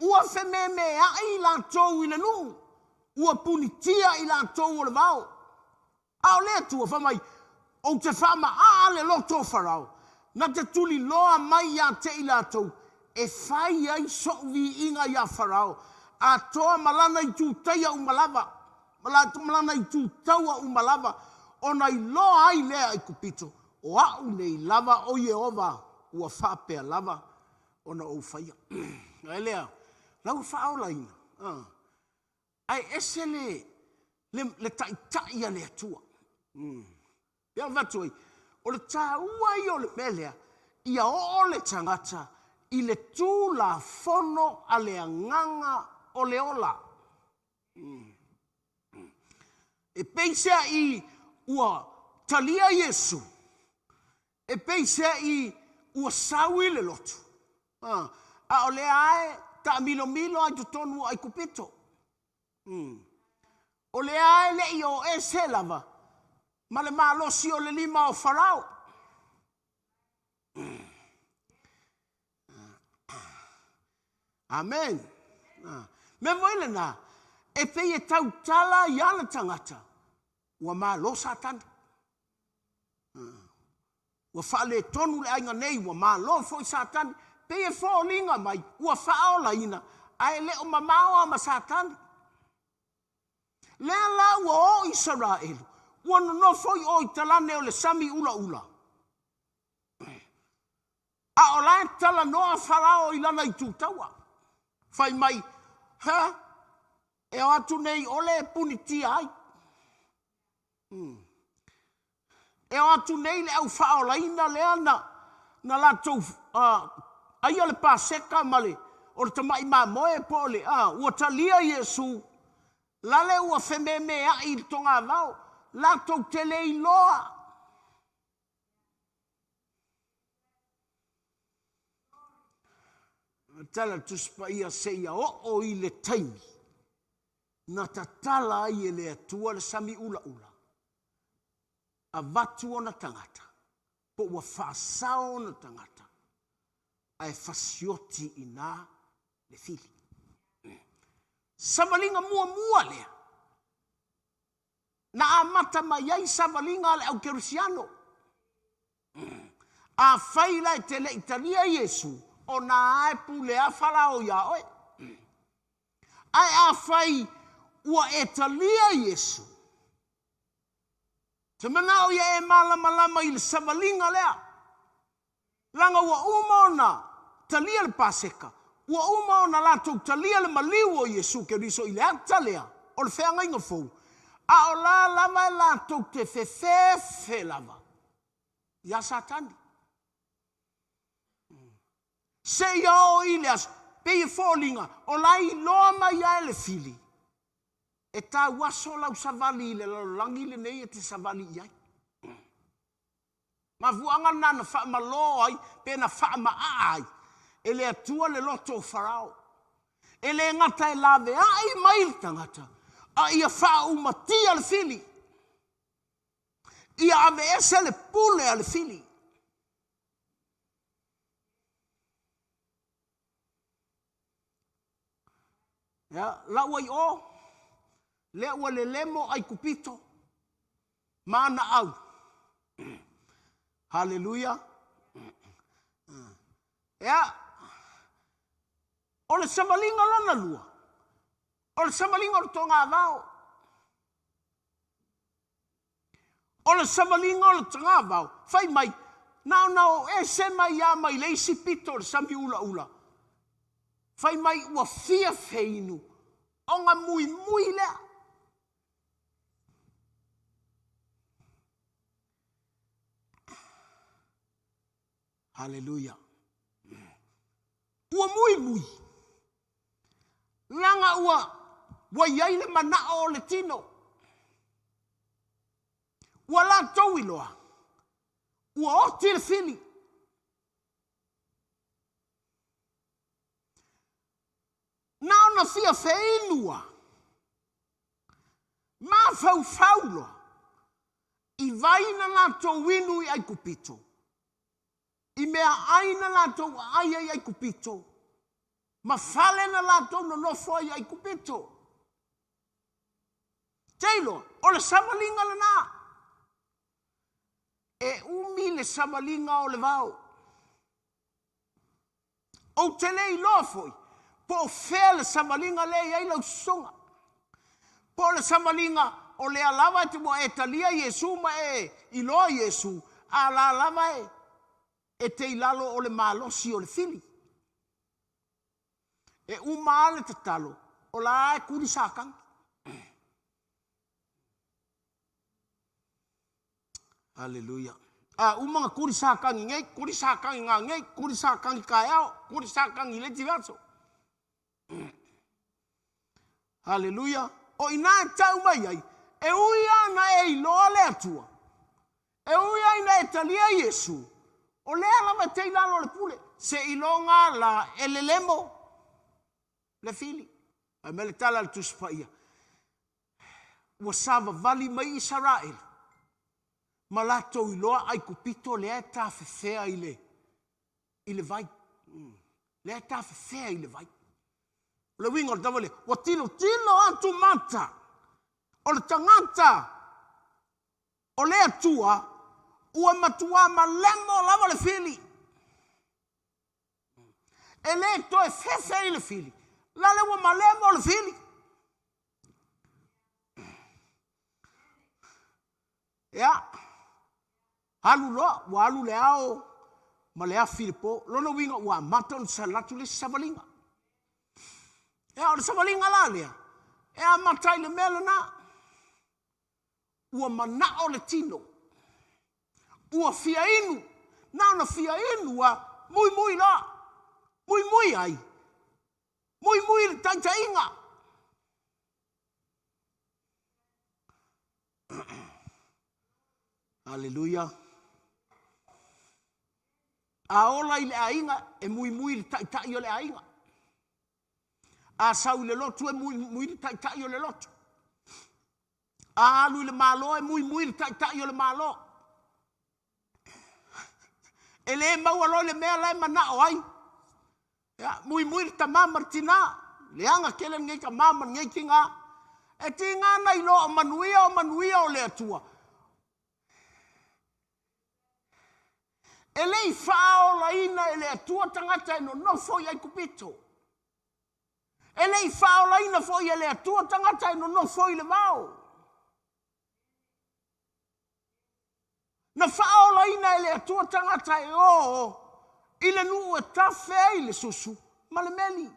ua fememe ai la tou ile nu ua punitia ila tou le vao a le tu fa mai o te fama a le loto farao na te tuli loa mai ya te ila tou e fai ai so vi inga ya farao a toa malana I tu taia umalava malana I tu taua umalava ona I loa ai lea I kupito. O au nei lava o Yehova ua whapea lava ona o whaia. Ai lea, lau whaola ina. Ai ese le taitai a lea tua. Ia watoi, o le tā ua I o le melea, ia o le tangata, I le tū la fono a le nganga o le ola. E peisea I ua talia Yesu. E peisea I ua sawi le lotu. A o le ae ta milo ai tutonu ai kupito. O le ae le I o e se lava. Ma le malosi o le lima o farao. Amen. Me moile na. E pei e tau tala I ana tangata. Ua malo Satani. Ua whaale tonu le ainga nei, ua malo foi Satani. Pe e fōlinga mai, ua whaola ina. Ai le o mamao ama Satani. Lea la ua o Israel. Ua no foi o italane o le sami ula ula. A o la tala noa farao ilana I tūtaua. Fai mai, e o atu nei ole punitia ai. E o atu nei le au whaolaina lea na la tau ai ale paseka male o le tamai ma moe po le ua talia Yesu lale ua whememe a I tonga vau la tau tele I loa tala tuspa ia se ia o I le taimi na tatala ai e le atua le sami ula ula a vatu ona tangata, po ua whaasao ona tangata, ai whasioti I nā le fili. Savalinga mua lea. Na amata mai ai savalinga le au kerusiano. A whaila e te le italia Yesu, o nā ae pule a whalao ia oe. Ai a whai ua e talia Yesu. Te manao ia e malama I le savalinga lea. Langa ua umona talia le paseka. Ua umona latou talia le maliu o Yesu ke riso I le ata lea. O le wheanga inga fou. A o la lava e latou te fe lava. Ia Satani. Se ia o Ileas, pe I fōlinga, o la I loa mai a ele fili. E tā waso lau savali le langi le nei e te savali iai. Ma vuanga nana wha ma lo ai, pe na wha ma ai. E le atua le loto o farao. E le ngata e lave ai mai tangata. A ia wha umatia le fili. Ia ave ese le pule al fili. Ya, la wai o. lea ua le lemo ai kupito mana au. Haleluia. Ea, o le samalinga lona lua. O le samalinga o le tonga vao. O le samalinga o le tonga vao. Fai mai, nao e se mai ia mai le isi pito le sami ula ula. Fai mai ua fia feinu. O ngā mui lea. Haleluia. Ua mui. Langa ua iai le manao o le tino. Ua la tau iloa. Ua oti le fili. Nao na fia feinua. Ma fau loa. I vaina la tau inu i ai kupito. I mea aina la tau ai kupito. Ma fale na la tau no nofo ai kupito. Teilo, o le samalinga le na. E umi le samalinga o le vau. O tele i lofoi. Po fea le samalinga le iai lau songa. Po le samalinga o le alava te mo e talia Yesu ma e iloa Yesu. A la alava e te ilalo o le malosi o le fili. E umale te talo. O la e kuri sakang. Haleluia. Umanga kuri sakang i ngai, kuri sakang i ngā ngai, kuri sakang i kaiao, kuri sakang i leti vaso. Haleluia. O ina e tau mai ai. E uia na e iloa le atua. E uia ina e talia Yesu. O lea lama te ilalo le pule. Se ilonga la elelemo. Le fili. Ai mele tala le tuspaia. Ua sava vali mai Israel. Ma lato iloa ai kupito lea ta fefea ile vai. Lea ta fefea ile vai. O le winga o le tavale. Wa tilo atu mata. O le tangata. O lea tua. Ua matua ma lemo lava le fili. E le to e fefe i le fili. Lale ua ma lemo le fili. Ea. Halu loa, ua alu le ao. Ma lea Filipo. Lona winga ua mata o le salatu le savalinga. Ea o le savalinga la lea. Ea mata i le mele na. Ua mana o le tino. Ua fia inu. Nana fia inu wa mui la. Mui ai. Mui le taitainga. Haleluia. A ola i le ainga e mui le taitai o le ainga. A sau le lotu e mui le taitai o le lotu. A alu le malo e mui le taitai o le malo. E le maua lo le mea lai mana o ai. Mui le tamama tina. Le anga kele ngai ka mama ngai kinga. E tinga na ilo o manuia o le atua. E le i fao la ina e le atua tangata e no nofo i ai kupito. E le i fao la ina fo i le atua tangata e no nofo i le vao. Na fao la ina e le atua tangata e o ile nuu e tafe i le susu. Ma le meli.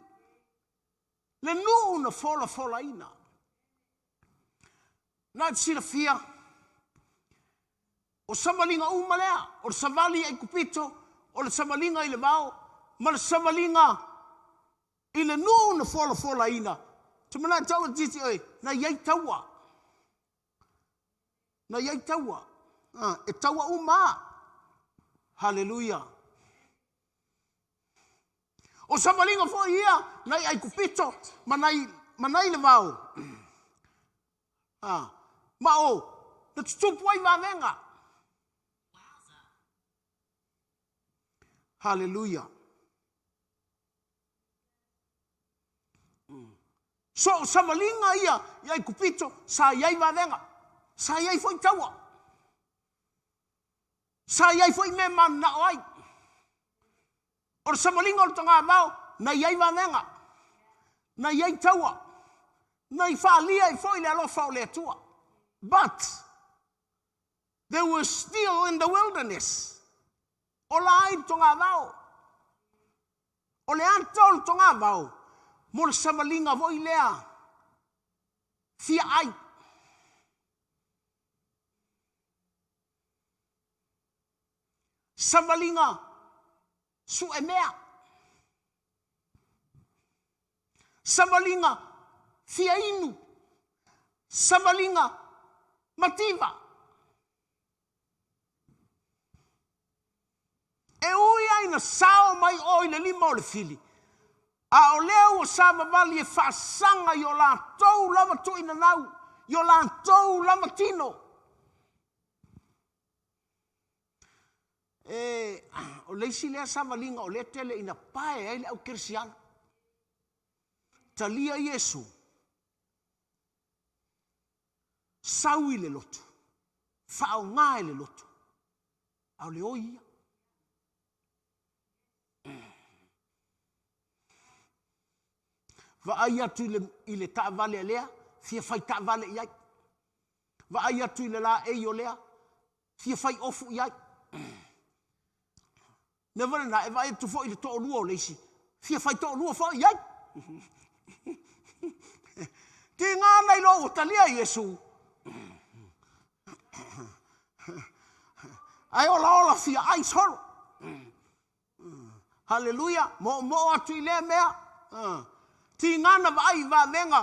Le nuu na fola ina. Na tsira fia. O samalinga umalea. O savali ai kupito. O le samalinga i le vao. Ma le samalinga i le nuu na fola ina. Tumana tau a titi oi. Na iai taua. E taua uma. Haleluia. O samalinga fo ia. Nai ai kupito. Manai le vao. Ma o. Na tutupu ai vavenga. Haleluia. So samalinga ia iai kupito sa iai vavenga. Sa iai foi taua. Sa iai foi me mana oai. Or samalinga o tonga vao na iai vavenga. Na iai taua. Na i whaalia i foi le alofa o le atua. But they were still in the wilderness. O la ai tonga vao. O le antol tonga vao. Mo le samalinga voi lea. Fia ai. Samalinga su e mea. Samalinga fia inu. Samalinga mativa. E ui aina sao mai oi le lima o le fili. A o leo o sa mavali e whaasanga i o la tau lama tu ina nau. I o la tau lama tino. O leisi lea sa malinga o le tele ina pae ai le au kersiana. Talia Yesu. Saui le loto. Whao ngai le loto. Au le oia. Va ai atu i le taavale lea, fia fai taavale iai. Va ai atu i le la ei o lea, fia fai ofu iai. Ne vale na, e va ai atu fo i le toa lua o leisi, fia fai toa lua fo iai. Ki ngā nei lo o talia Yesu. Ai ola fia ai solo. Hallelujah, mo atu i lea mea. Ti ngana vai va venga.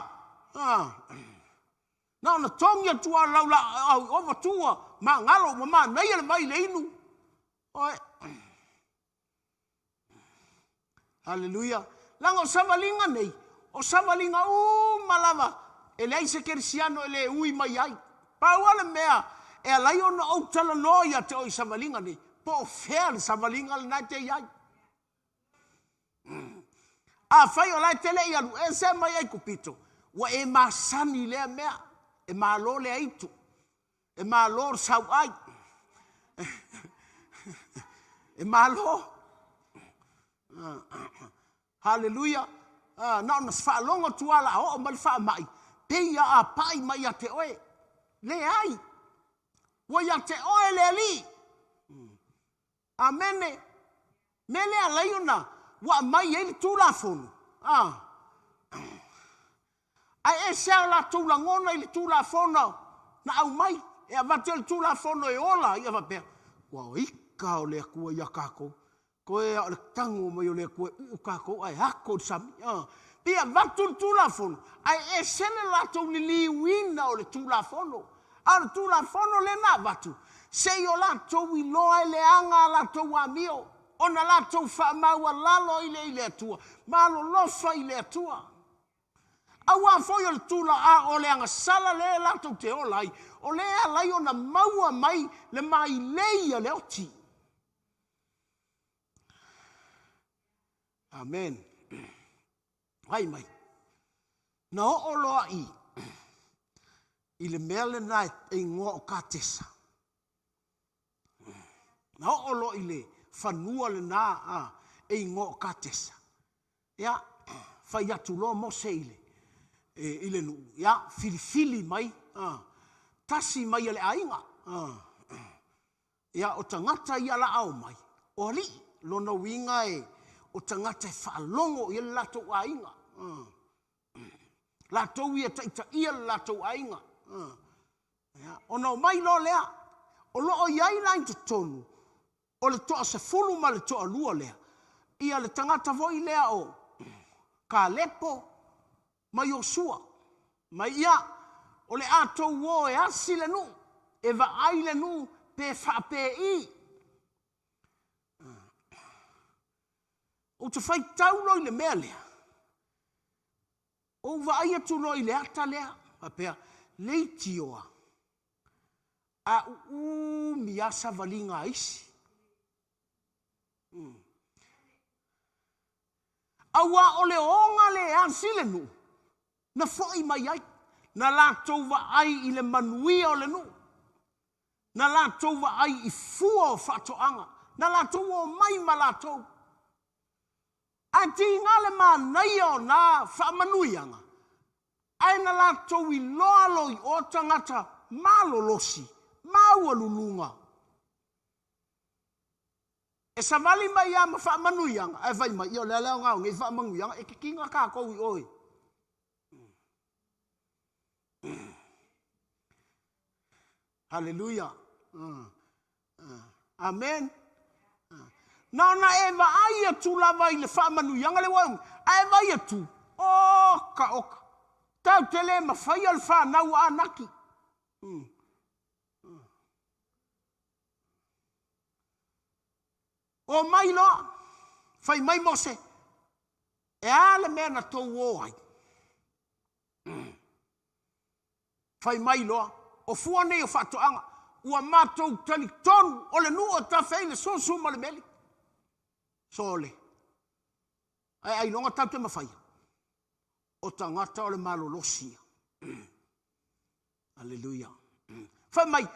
Na na tongia tua laula au ova tua ma ngalo mama nei le vai le inu. Oi. Hallelujah. Lango samalinga nei. O samalinga malava. Ele ai se kersiano ele ui mai ai. Pa wala mea e lai ona o tala noia te o samalinga nei. Po fer samalinga na te ai. A fai o lai tele i alu, e se mai ai kupito. Wa e masani lea mea, e malo lea itu. E malo sau ai. E malo. Hallelujah. Na ona whaalonga tuala o mali wha mai. Peia a pai mai a te oe. Le ai. Wa ia te oe le li. Amene. Mele a leiona. Wa mai ele tula fonu. Ai e sea la tula ngona ele tula fonu. Na au mai. E avate ele tula fonu e ola. Ia va pea. Wa ika o le kua ia kako. Ko e o le tango mai o le kua u kako. Ai hako sami. Pia vatu tula fonu. Ai e sene la tau li wina o le tula fonu. A le tula fonu le na vatu. Se o la tau i loa le anga la tau amio. Ona la tau wha maua lalo i le atua. Malo lofa i le atua. Awa foi o le tula a o le anga sala le la tau te o lai. O le a lai ona maua mai le mai leia le oti. Amen. Hai mai. Na o loa i le mele nai e ngō o kātesa. Na o loa i le fanua le na e ngō kātesa. Ia, whai atu loa mose ile nu. Ia, filifili mai. Tasi mai ale ainga. Ia, o tangata ia la au mai. O li, lona winga o tangata e whaalongo i lato ainga. Lato ia taita ia lato ainga. Ona o mai lo lea. O loo iai lain te tonu. O le toa se fulu ma le toa lua lea. Ia le tangata voi lea o Kalepo ma Yosua. Ma ia o le ato wo e asi le nu. E va ai le nu pe fa pe i. O te fai taulo i le mea lea. O va ai atu lo i le ata lea. Apea leiti oa. A miasa valinga isi. Awa o le onga le ansile nu. Na foi mai ai. Na lātou wa ai I le manuia o le nu. Na lātou wa ai I fua o whatoanga. Na lātou o mai ma lātou. A ti ngā le mānai o nā whamanuianga. Ai na lātou I loaloi o tangata mālolosi, māualulunga. E sa vali mai ama whamanuianga. E vai mai, io leleo ngau ngai whamanuianga. E kikinga kā kou I oi. Hallelujah. Amen. Na e va ai atu lava I le whamanuianga le wau. E vai atu. Oka oka. Tau te le mawhai al whanau anaki. O mai loa. Whai mai mose. E ale mea na tau o ai. Whai mai loa. O fua nei o whatoanga. Ua mātou tani tonu. O le nua ta whai le sosu ma le meli. So le. Ai longa tau te mawhai. O tangata o le malolosia. Hallelujah. Whai mai.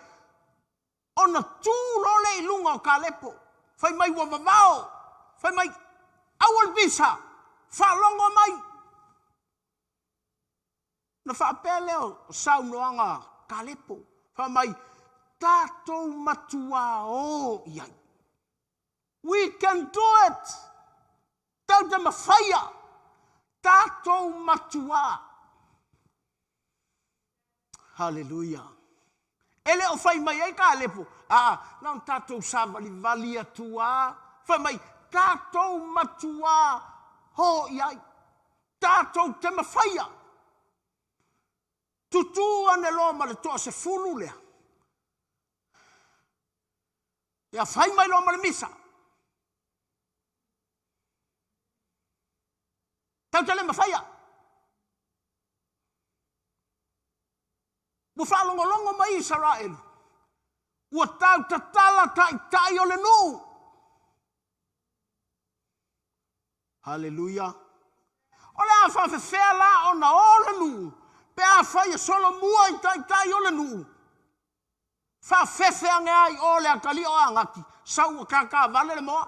Ona tū lo le ilunga o Kalepo. Whai mai wa vavao. Whai mai. Awal bisa. Whalongo mai. Na whaapele o saunoanga Kalepo. Whai mai. Tātou matua o iai. We can do it. Tau te mawhaia. Tātou matua. Hallelujah. Ele o whai mai ai Kalepo. Nau tātou sa vali atua. Whai mai, tātou matua ho iai. Tātou te mawhaia. Tutua ne loa ma le toa se fulu lea. Ia whai mai loa ma le misa. Tau te le mawhaia. Mu whalongolongo mai Israel. Ua tau tatala tai o le nu. Hallelujah. O le a whawhewhea la o na o le nu. Pe a whai solo mua I tai o le nu. Whawhewhea ngai o le akali o angaki. Sau o kaka vale le moa.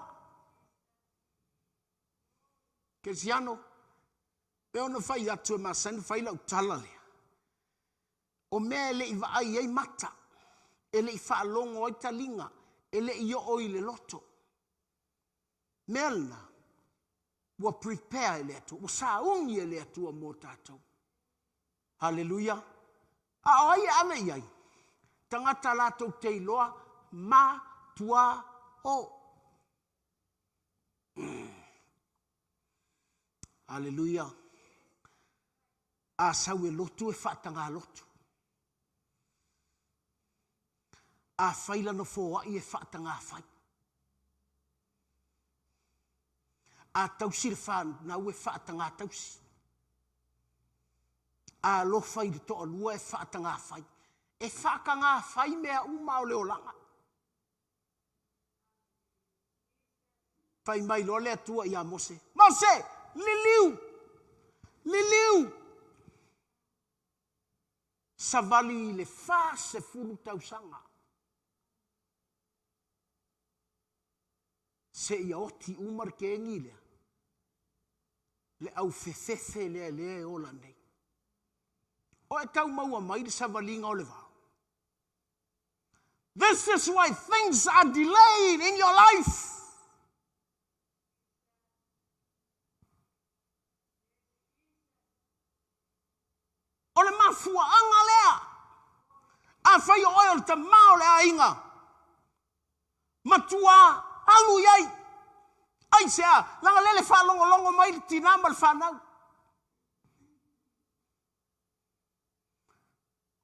Ke siano. Pe ona whai atu e masani whai lau tala lea. O mea le I vaai ei mata. Ele I whaalongo o I talinga. Ele I o I le loto. Melna. Wa prepare ele atu. Wa saungi ele atu a mo tātou. Hallelujah. A oi ame iai. Tangata lātou te iloa. Ma tua o. Hallelujah. A sau e lotu e whaatanga lotu. A whaila no fōa I e whaatanga whai. A tausi le whan na ue whaatanga tausi. A lo whai de toa lua e whaatanga whai. E whaakanga whai mea uma o leo langa. Whai mai lo lea tua I a Mose. Mose, liliu! Liliu! Savali le wha se furu tausanga. Se ia oti umar ke ngile. Le au fefefe le o la nei. O e tau maua mai de savalinga o le vau. This is why things are delayed in your life. O le mafua anga lea. A whai o oil ta mao le a inga. Matua alu iai. Ai sea, langa lele whalongo mai le tinama le whanau.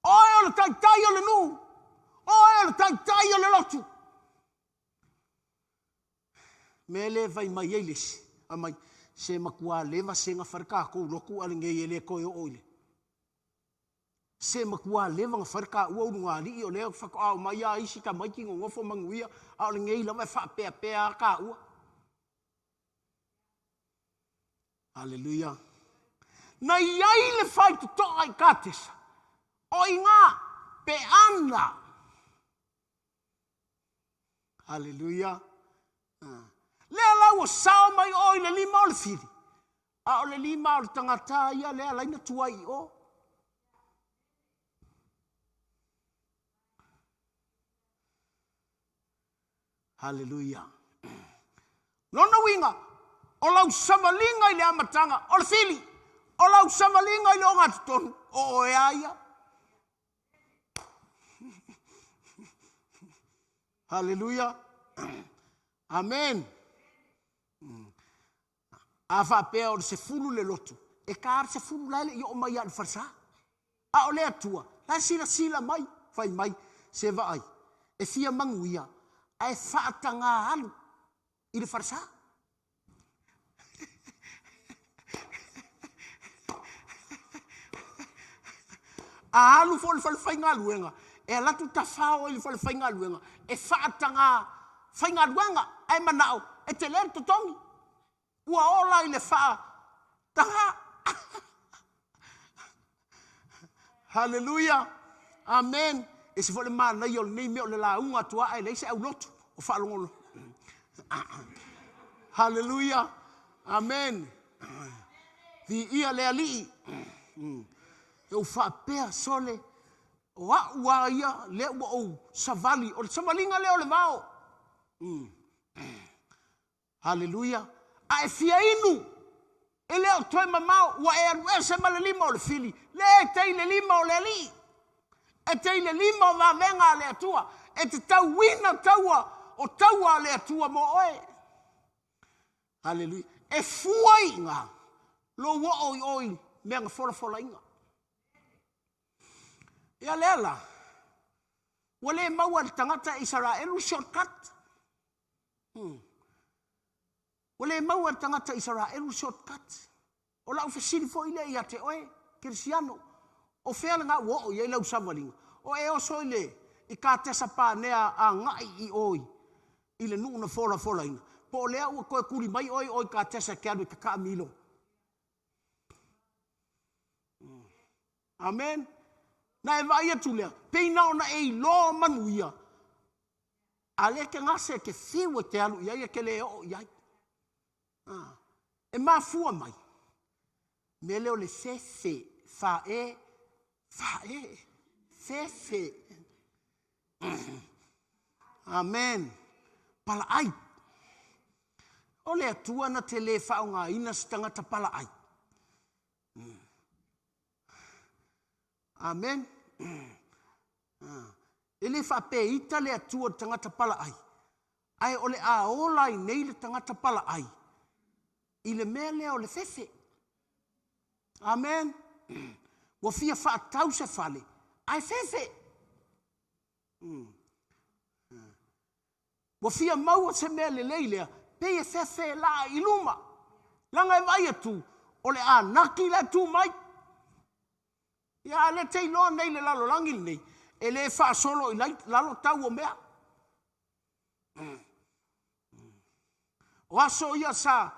Oe le tai o le nu. Oe le tai o le lotu. Me le vai mai eiles. Amai, se makua leva se nga wharka kou loku alinge ele koe o oile. Se makua leva nga wharka ua urunga li o leo whako au mai a isi ka maiki ngofo manguia. Alinge ila mai whapea ka ua. Hallelujah. Na iai le whai tu toa I kātesa. O I ngā pe ana. Hallelujah. Lea lau o sao mai o I le 5 o le whiri. A o le 5 o le tangata ia lea laina tuai I o. Hallelujah. Nona winga, o lau samalinga I le amatanga, o le whiri. O lau samalinga I le o ngā tutonu, o e aia. Hallelujah. Amen. A whapea o se fulu le lotu. E kāre se fulu laile I o mai a le farsa. A o le atua. La sila mai. Whai mai. Se vaai. E fia manguia. A e whaatanga alu. I le farsa. A alu fo le whainga luenga. E latu ta whao I le whainga luenga. E whaatanga whainga luenga. E manao. E te lere totongi. Ua ola I le wha tanga. Hallelujah. Amen. E se fo le mana I o le nei meo le la unga tua e leise au lotu. O wha longolo. Hallelujah. Amen. Vi ia le ali. E o wha pea sole. O ua ia le ua o savali. O le samalinga le o le vao. Hallelujah. A e fia inu. E leo toi mamau. Ua e anu e se ma le 5 o le fili. Le e tei le 5 o le ali. E tei le 5 o ma venga le atua. E te tau wina taua. O taua le atua mo oe. Hallelujah. E fuai ngā. Lo wa oi oi. Mea ngā fola inga. Ia leala. Wale maua le tangata Israelu shortcut. Wale maua le tangata Israelu shortcut. O lau fesiri fo ile ia te oe. Kirisiano. O whea ngā wo o iei lau savalinga. O e o soile. I kā tesa pā nea a ngai I oi. I le nuu na fola inga. Po lea ua koe kuri mai oi kā tesa ke anu I kaka milo. Amen. Na e vai atu lea. Peina ona e lo manuia. A le ke ngase ke whiwa te alu iai ke le o iai. E mā fua mai. Me leo le fefe. Fae. Fefe. Amen. Pala ai. O le atua na te le whao ngā ina stangata pala ai. Amen. E le whape ita le atua tangata pala ai. Ai o le a ola I nei le tangata pala ai. I le mea lea o le fefe. Amen. Wa fia wha tau se fale. Ai fefe. Wa fia maua se mea le leilea. Pe e fefe la I luma. Langa e vai atu. O le a naki la tu mai. Ia le te iloa nei le lalo langil nei. E le wha solo I lalo tau o mea. O aso ia sa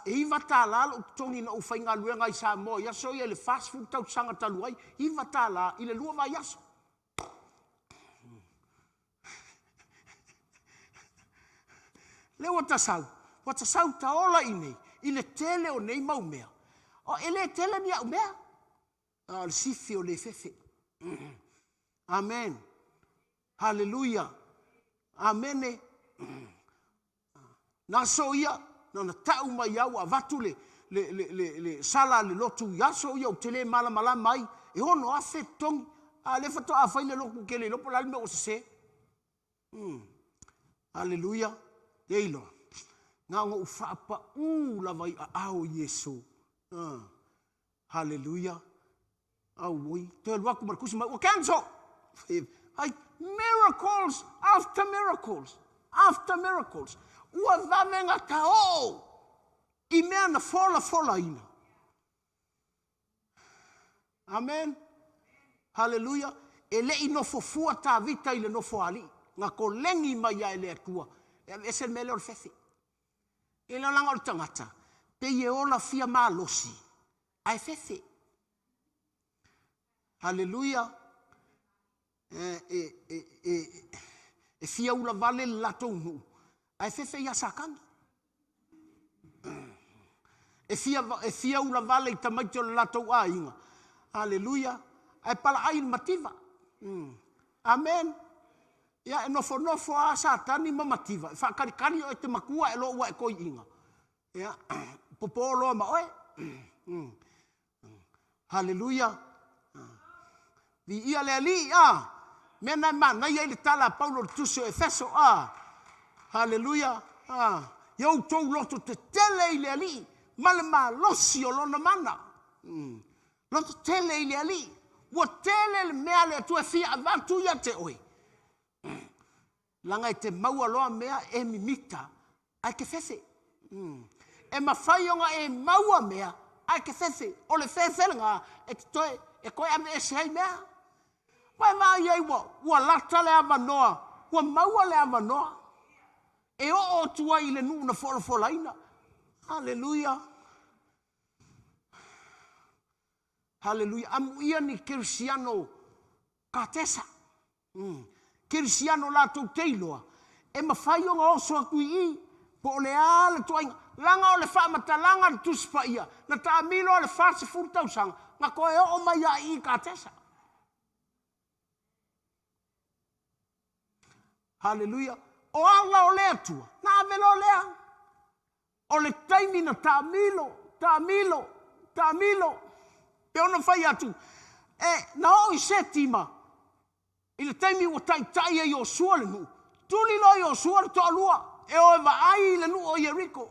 iwa tā lalo tongi na uwhainga luenga I sa mo. Ia so ia le fast food tau sanga talu ai. Iwa tā la I le lua vai aso. Le wata sau ta ola I nei. I le tele o nei mau mea. O ele tele ni au mea. O le sifi o le fefe. Amen. Hallelujah. Amene. Na so ia. Na tau mai au a vatu le sala le lotu. Ya so ia o tele mala mai. E ono a fe tong. A le fato a fai le loku ke le lopo lalme o se. Hallelujah. Eilo. Ngā ngā uwhapa la vai a ao Yesu. Hallelujah. Au mui. Te luaku markusi mai. O cancel. Ai, miracles after miracles. After miracles. Ua vamenga ka o. I mea na fola ina. Amen. Hallelujah. E le I nofo fua tā vita I le nofo ali. Ngā ko lengi mai a ele atua. E se mele o le fefe. E la langa o tangata. pe ye ola fia malosi ai fefe. Haleluia. E fia ula vale lato nu ai fefe ia sakana. E fia ula vale i tamaiti o lato ainga. Haleluia. Ai pala ai mativa. Amen. Ia e nofo a satani mamativa. Fa kari o te makua e lo ua e koi inga. Ia popolo ma oe. Haleluia. Vi ia le ali mena mana ia le tala Paulo tuso Efeso Haleluia. Yo tou loto te tele ile ali. Malama losi o lona mana. Loto tele ile ali. Wa tele le mea le tu e fia avantu ia te oi. Langa i te maua loa mea e mimita. Ai ke fefe. E mawhaionga e maua mea. Ai ke fefe. O le fefe nga e te toe. E koe ame e sehei mea. Wai maa iei wa lata le avanoa. Wa maua le avanoa. E o tua i le nuu na fola ina. Haleluia. Haleluia. Amu ia ni Kirisiano katesa. Kirisiano la tau teiloa. E mawhaionga o soa kui i. Po le ale toa langa o le whaamata langa le tuspa ia. Na ta amilo o le whaase furtau sanga. Nga koe o mai a i katesa. Haleluia. O ala o lea tua. Na avelo o lea. O le taimi na ta amilo. Pe ona whai atu. Na o i setima. I le taimi o tai e o sua le nu. Tuli lo i o sua le toa lua. E o eva ai le nu o Jericho.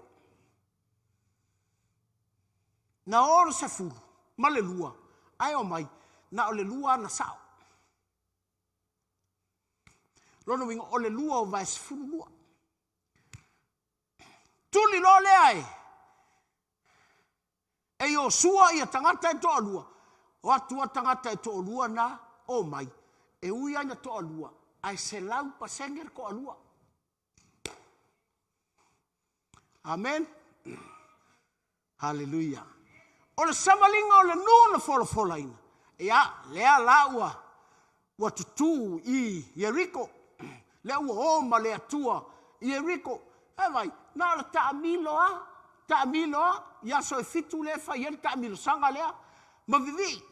Na ora se furu. Ma le lua. Ai o mai. Na o le lua na sao. Lono wingo o le lua o vai se furu lua. Tuli lo le ai. E o sua ia tangata e toa lua. O atua tangata e toa lua na o mai. E ui aina toa lua. Ai se lau pa senger ko alua. Amen. Haleluia. O le samalinga o le nuna fola ina. Ia, lea laua. Wa tutu i Jericho. Lea ua oma lea tua i Jericho. E vai, na le taamilo ia so e fitu le fa yen taamilo sanga lea. Mavivi.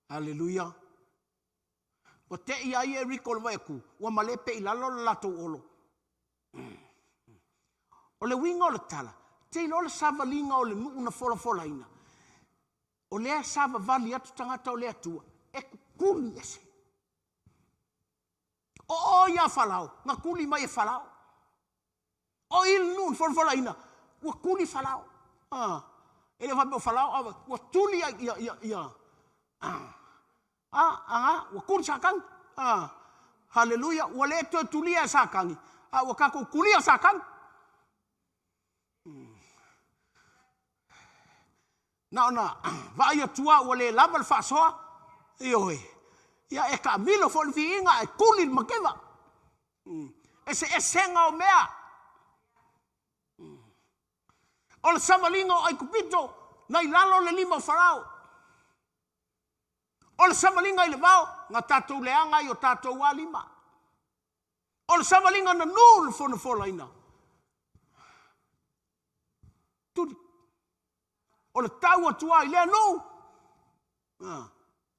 Haleluia. O te ia i Jericho le maeku. Wa malepe i lalo le lato olo. O le winga o le tala. Te ilo le savalinga o le nuu na fola ina. O lea sava vali atu tangata o lea tua. E kuli ese. O ia falao. Nga kuli mai e falao. O il nuu fola ina. Ua kuli falao. Ele vai o falao. Ua tuli ia. Ua kuli sakang. Haleluia. Ua le to tulia sakangi. Ua kako kulia sakang. Na vai atua o le lava le fasoa ioe ia e ka milo fo le vinga e kuli makeva ese esenga o mea o le samalinga ai kupito nai lalo le lima farao o le samalinga i le vao nga tatou leanga i o tatou wa lima o le samalinga na nul fo na fola ina tudi o le tau atua i lea nou.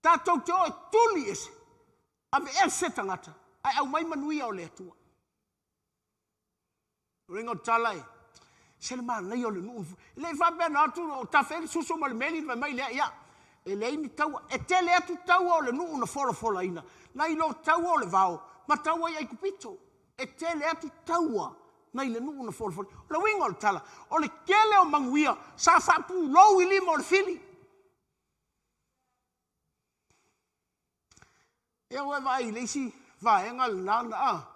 Tātou te oe tuli ese. Ave ese tangata. Ai au mai manuia o lea tua. Ringo talai. Se le maa nei o le nuu. Le whapea na atu o tawheri susu ma le meli mai lea ia. E le ini taua. E te le atu taua o le nuu na fola ina. Na ilo taua o le vao. Ma taua i ai kupito. E te le atu taua. Nei le nuu na fola. Le wingo le tala. O le kele o manguia. Sa whapu lou i lima o le fili. E oe vai leisi. Vai enga le nana.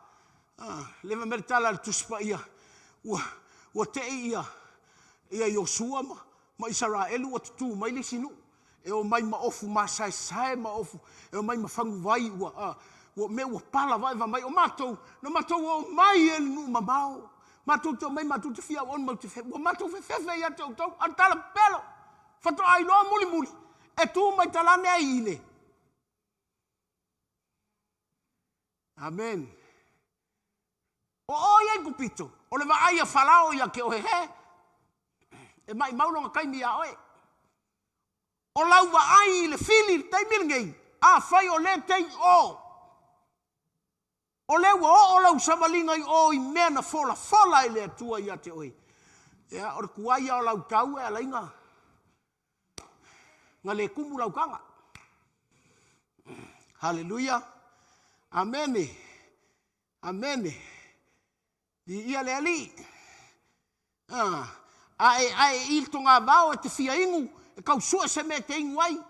Leva mere tala le tuspa ia. Ua te ia. Ia Yosua ma Israelu wa tutu mai leisi nu. E o mai ma ofu ma sai ma ofu. E o mai ma fangu vai ua. o me o pala vai vai o matou no matou o mai no mamau matou to mai matou te fia on matou fe o matou fe ia tau antala pelo fato ai no muli e tu mai talane ai ile amen o ia kupito o le vai a falao ia ke o he e mai maulo kai mi a oe o lau wa ai le fili tai milngei a fai o le tei o le o lau samalinga i mea na fola i le atua ia te oi. Ia, o le kuaia o lau tau e alainga. Nga le kumu lau kanga. Hallelujah. Amene. Amene. Di ia le ali. Ai il tonga vao e te fia ingu. E kau sua se me te ingu ai.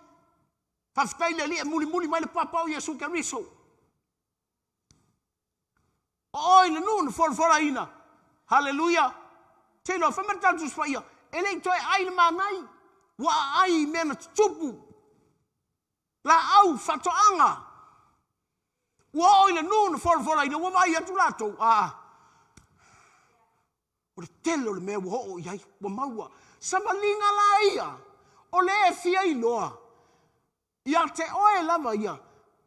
Faftai le ali e muli mai le papau Yesu Keriso. Oi le nun for ina. Hallelujah. Telo fa merta tu spaia. Ele toi ai le manai. Wa ai mena tupu. La au fatoanga. Wa oi le nun for ina wa mai atu lato. O le telo le me wo iai wa maua. Samalinga la ia. O le fia iloa. Ia te oe lava ia.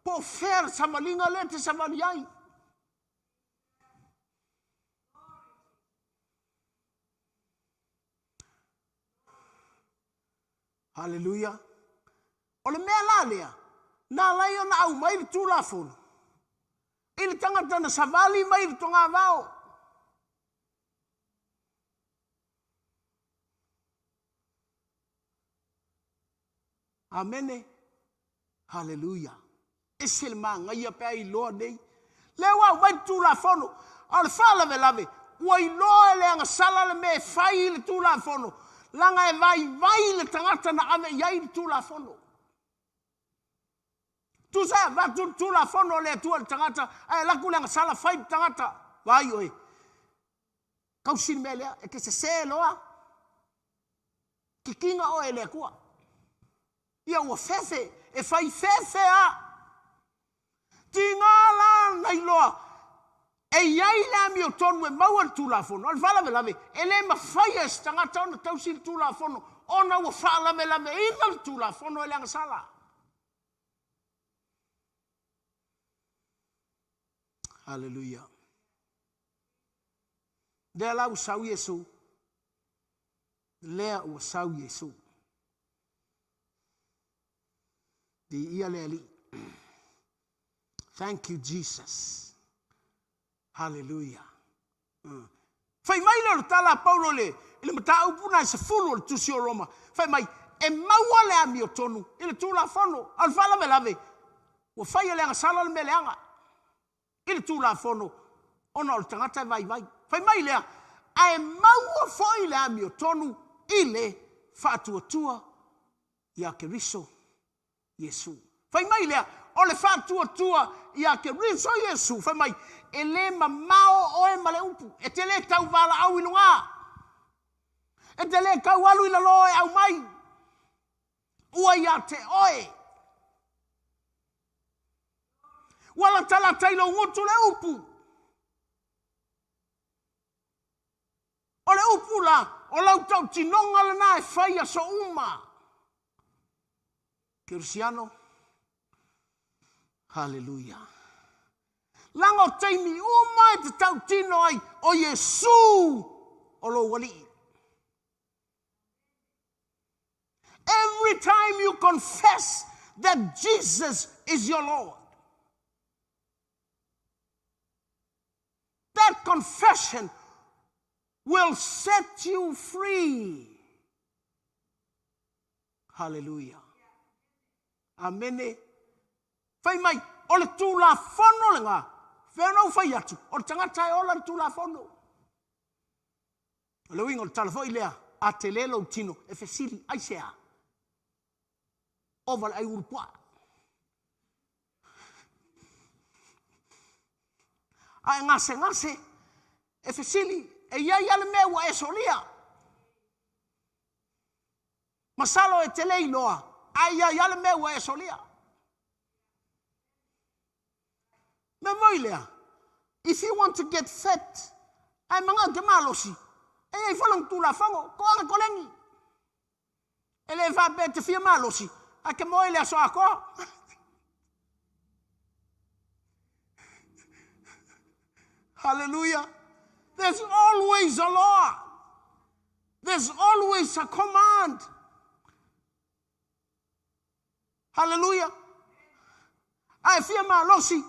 Po fer samalinga le te samaliai. Hallelujah. O le mea la lea. Na lai o na au mai le tūlafonu. I le tangata na savali mai le tonga vao. Amene. Hallelujah. Ese le manga ia pe ai loa nei. Le wau mai le tūlafonu. O le wha lave. Ua i loa le anga sala le me fai le tūlafonu. Langa e vai le tangata na ave iai le tūlafonu. Tu sa va tūlafonu le tua le tangata. Ai laku le anga sala fai le tangata. Vai oe. Kau sin me lea. E ke se loa. Ki kinga oe le kua. Ia ua fefe. E fai fefe a. Tinga la nei loa. E iai la mi o tonu e maua le tūlafonu. Al lave. E le ma fai e stangata ona tausi le tūlafonu. Ona ua wha lave ina le tūlafonu e le anga sala. Hallelujah. Lea lau sau Yesu. Lea ua sau Yesu. Di ia le ali. Thank you, Jesus. Hallelujah. Fai mai le tala Paulo le mata upuna se fulu le tusi o Roma. Fai mai e maua le ami o tonu. Ile tūlafonu. Al fala lave. Ua fai le anga sala le meleanga. Ile tūlafonu. Ona o tangata vai. Fai mai lea. Ai maua foi le ami o tonu. Ile fa'atua ia Keriso Yesu. Fai mai lea. O le fa'atua ia Keriso Yesu. Fai mai. E le mamao oe male upu. E te le tau vala au ilunga. E te le kau alu ila loe au mai. Ua ia te oe. Wala tala tailo ngutu le upu. O le upu la. O lau tau tinonga le na e fai a so uma. Kirsiano. Hallelujah. Lango teimi uma e te tau tino ai o Yesu o lo wali. Every time you confess that Jesus is your Lord, that confession will set you free. Hallelujah. Amene. Fai mai, o le tūlafonu le ngā. Whenau fai atu. O le tangata e ola le tūlafonu. O le wingo le talafoi lea. A te lelo tino. E fesiri aisea. Ova le ai urupua. A ngase. E fesiri. E iai ale mewa e solia. Masalo e te leiloa. A iai ale mewa e solia. Me moilea. If you want to get fat, ai manga ke malosi. E falang tula fango, ko anga kolengi. Ele va be te fia malosi. A ke moilea so ako. Hallelujah. There's always a law. There's always a command. Hallelujah. Ai fia malosi.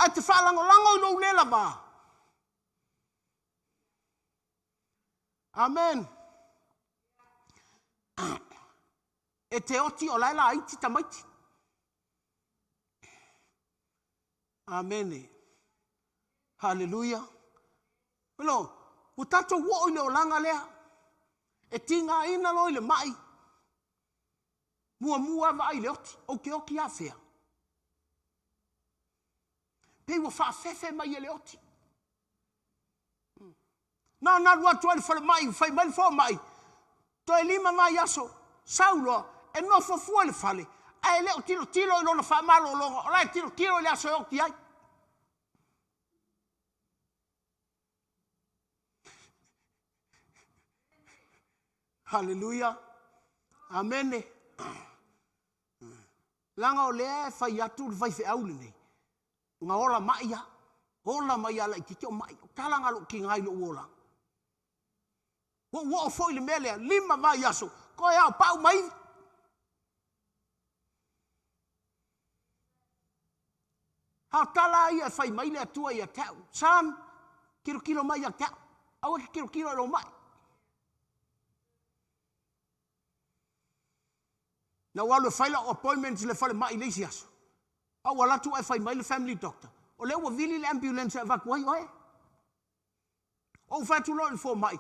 Ai te whalango-lango I lo lela ba. Amen. E te oti o laila aiti tamaiti. Amen. Hallelujah. Hello. Utato wo ile o langa lea. E tinga ina lo ile mai. Mua va ile oti. Oki afea. Pe wo fa fefe mai ile oti. Na watu wale mai, fai mai fo mai. To elima mai yaso. Saulo e no fo fuele fale. Ai le tiro no fa malo lo. Ora tiro le aso oti ai. Hallelujah. Amen. Langa o le fai atu fai fe aule nei. Nga ola maia. Ola maia la ki o mai. Kalanga lo ki ngai lo ola. Wo foi le mele lima mai aso. Ko ya pau mai. Ha tala ia fai mai le atua ia tau. Sam kilo mai ia tau. Awa kilo lo mai. Na walu file appointments le fale mai le siaso. Awala tu e fai mai le family doctor. O le wa vili le ambulance evacuai oe. O fa tu lo fo mai.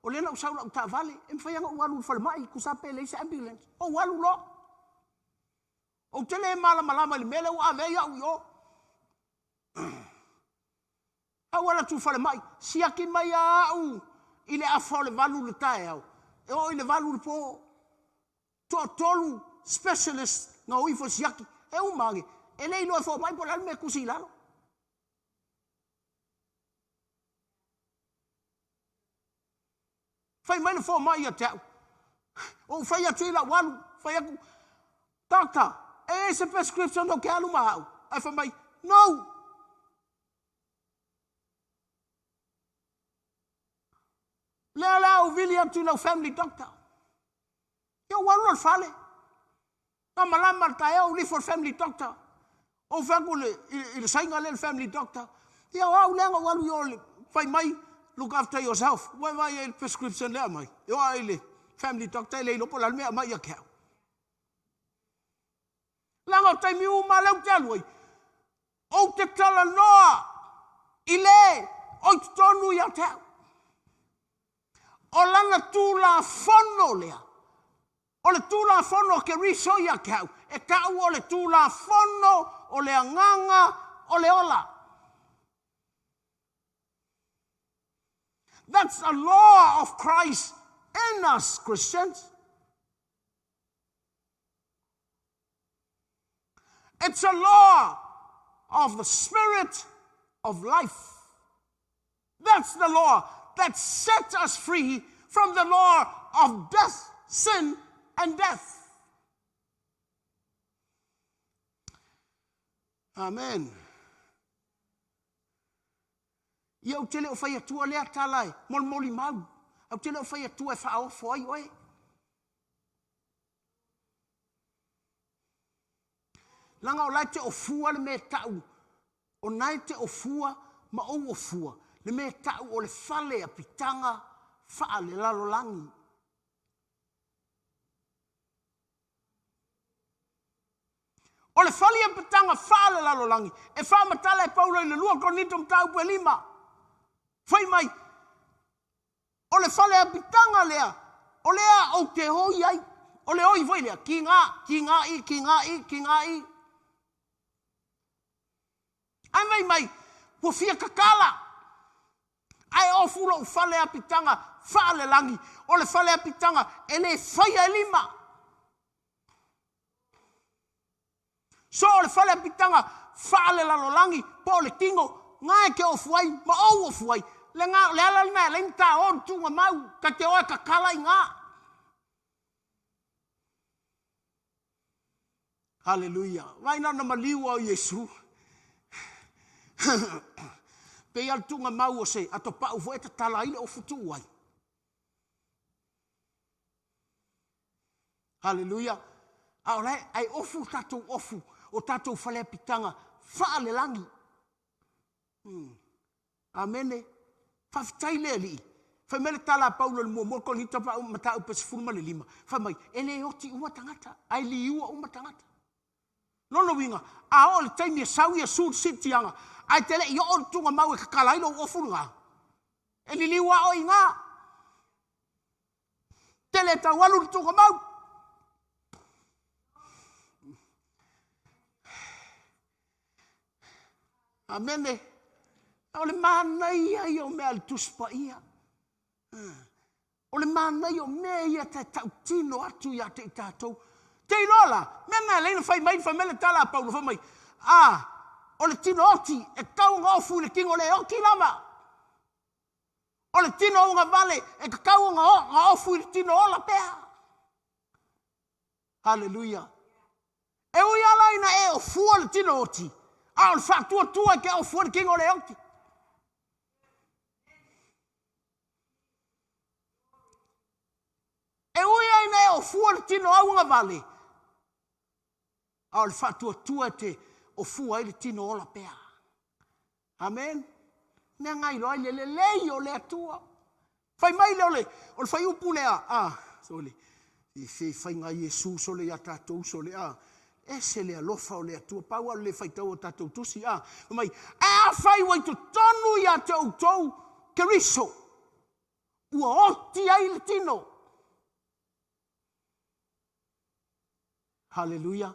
O le na usau la ta vale, em fai nga walu fale mai ku sa pe le ambulance. O walu lo. O tele malama le mele wa ve ya yo. Awala tu fale mai, siaki mai au. Ile afole valu le tae au. E o ile valu po tolu specialist nga oi fo siaki e o magi e lei no fo mai po la me kusila fai mai fo mai ata o fai atu la walu fai aku doctor e se prescription do que alu mau ai fa mai no la o William tu la family doctor. Yo walu fale. Na malama tae o li for family doctor. O fakule il sainga le family doctor. Ya wa ulenga walu yo fai mai look after yourself. Why vai prescription le mai. Yo ai family doctor le lo pola me mai ya ka. Langa tai mi uma le taloi. O te tala noa. Ile o tonu ya ta. O langa tu la fono lea. O le tula fono ke riso ia kau. E kau o le tula fono, o le anganga, o le ola. That's a law of Christ in us, Christians. It's a law of the Spirit of life. That's the law that sets us free from the law of death, sin, and death. Amen. Ia tele o fai atua lea talai, moli mau. Au tele o fai atua e whao foi oe. Langa o lai te o fua le me tau. O nai te o fua ma o fua. Le me tau o le fale a pitanga wha le lalolangi. O le fali e petanga whaale lalolangi. E whaamatala e paura i le lua konito mtau pue lima. Whai mai. O le fale e petanga lea. O lea o te hoi ai. O le hoi voi lea. Ki ngā i. Ai mai. Pua fia kakala. Ai o fulo o fale e petanga whaale langi. O le fale e petanga e le whai e lima. So le fale pitanga whaale lalolangi, po le kingo, ngai ke ofuai, ma o ofuai, le ngā, le ala nai, le ngta o tunga mau, ka te oe ka kala I ngā. Hallelujah. Waina na maliwa o Yesu. Pe al tunga mau o se, ato pa uvo e ta tala ile o futu wai. Hallelujah. Aolai, ai ofu tatou ofu, o tatou whale pitanga, whaale langi. Amene. Whawhitai lea li. Whai mele tala Paulo le mua moko ni tapa mata upa sifuruma le lima. Whai mai, ele oti uma tangata, ai li iua uma tangata. Nono winga, a o le taimi e sawi e sud sitianga, ai tele I o tunga mau e kakalailo ofu ngā. E li liwa o I ngā. Tele ta walu tunga mau. Amene. O le mānai ai o mea le tuspa ia. O le mānai o mea ia te tautino atu ia te I tātou. Te ilola, mea ngā leina whai mai whamele tala Paulo whai mai. O le tino oti e kaunga ofu le kingo le oki lama. O le tino o ngā vale e ka kaunga ofu le tino ola pea. Hallelujah. E ui alaina e o fua le tino oti. A o le whātua tua ke o fua le kingo le oki. E ui aina e o fua le tino au ngā vale. A o le whātua tua te o fua i le tino ola pea. Amen. Nea ngai loa le lei o le atua. Whai mai le o le whai upu lea. So le. I whai ngai Yesu so le a tātou so le e se le alofa o le atua. Pau le whai tau o tātou tusi. Mai. Whai wai to tonu i a tau keriso. Ua oti ai le tino. Hallelujah.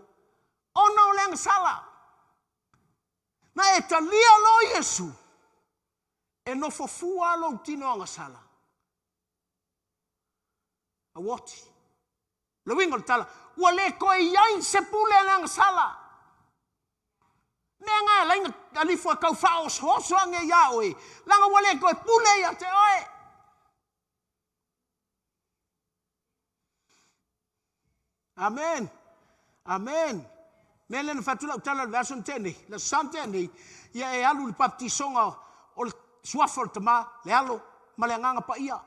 Ona o leang sala. Na e talia lo Yesu. E no fofua lo tino anga sala. A wati. Le wingo le tala. Ua le koe iain se pule leang sala. Nea ngā lainga alifua kau whaos hoso ange ia oe. Langa ua le koe pule ia te oe. Amen. Amen. Mele na fatula utala le version tene, le sante ne, ia e alu le baptisonga o le suafa le tama, le alo, ma le nganga pa ia.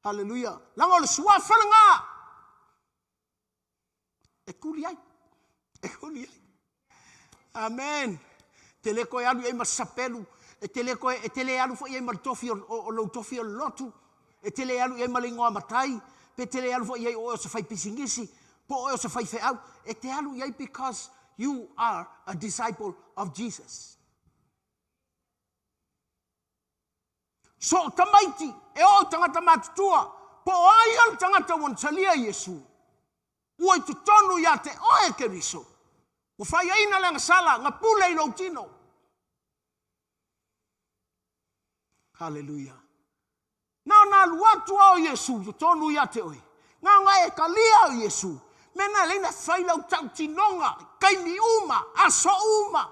Hallelujah. Langa o le suafa le ngā. E kuli ai. E kuli ai. Amen. Te le koe alu e masapelu, e te le alu fo ia maltofi o lo tofi o lotu, e te le alu e malingoa matai, pe te le alu fo ia o se fai pisingisi, po o se fai feau, e te alu iai because you are a disciple of Jesus. So tamaiti, e o tangata matutua, po ai al tangata wansalia Yesu. Ua tu tonu ia te oe keriso. Ua whai aina langa sala, ngā pule I lo tino. Hallelujah. Nā luatua o Yesu, tu tonu ia te oe. Ngā e kalia o Yesu. Mena leina whailau tau tinonga, kaimi uma, aso uma.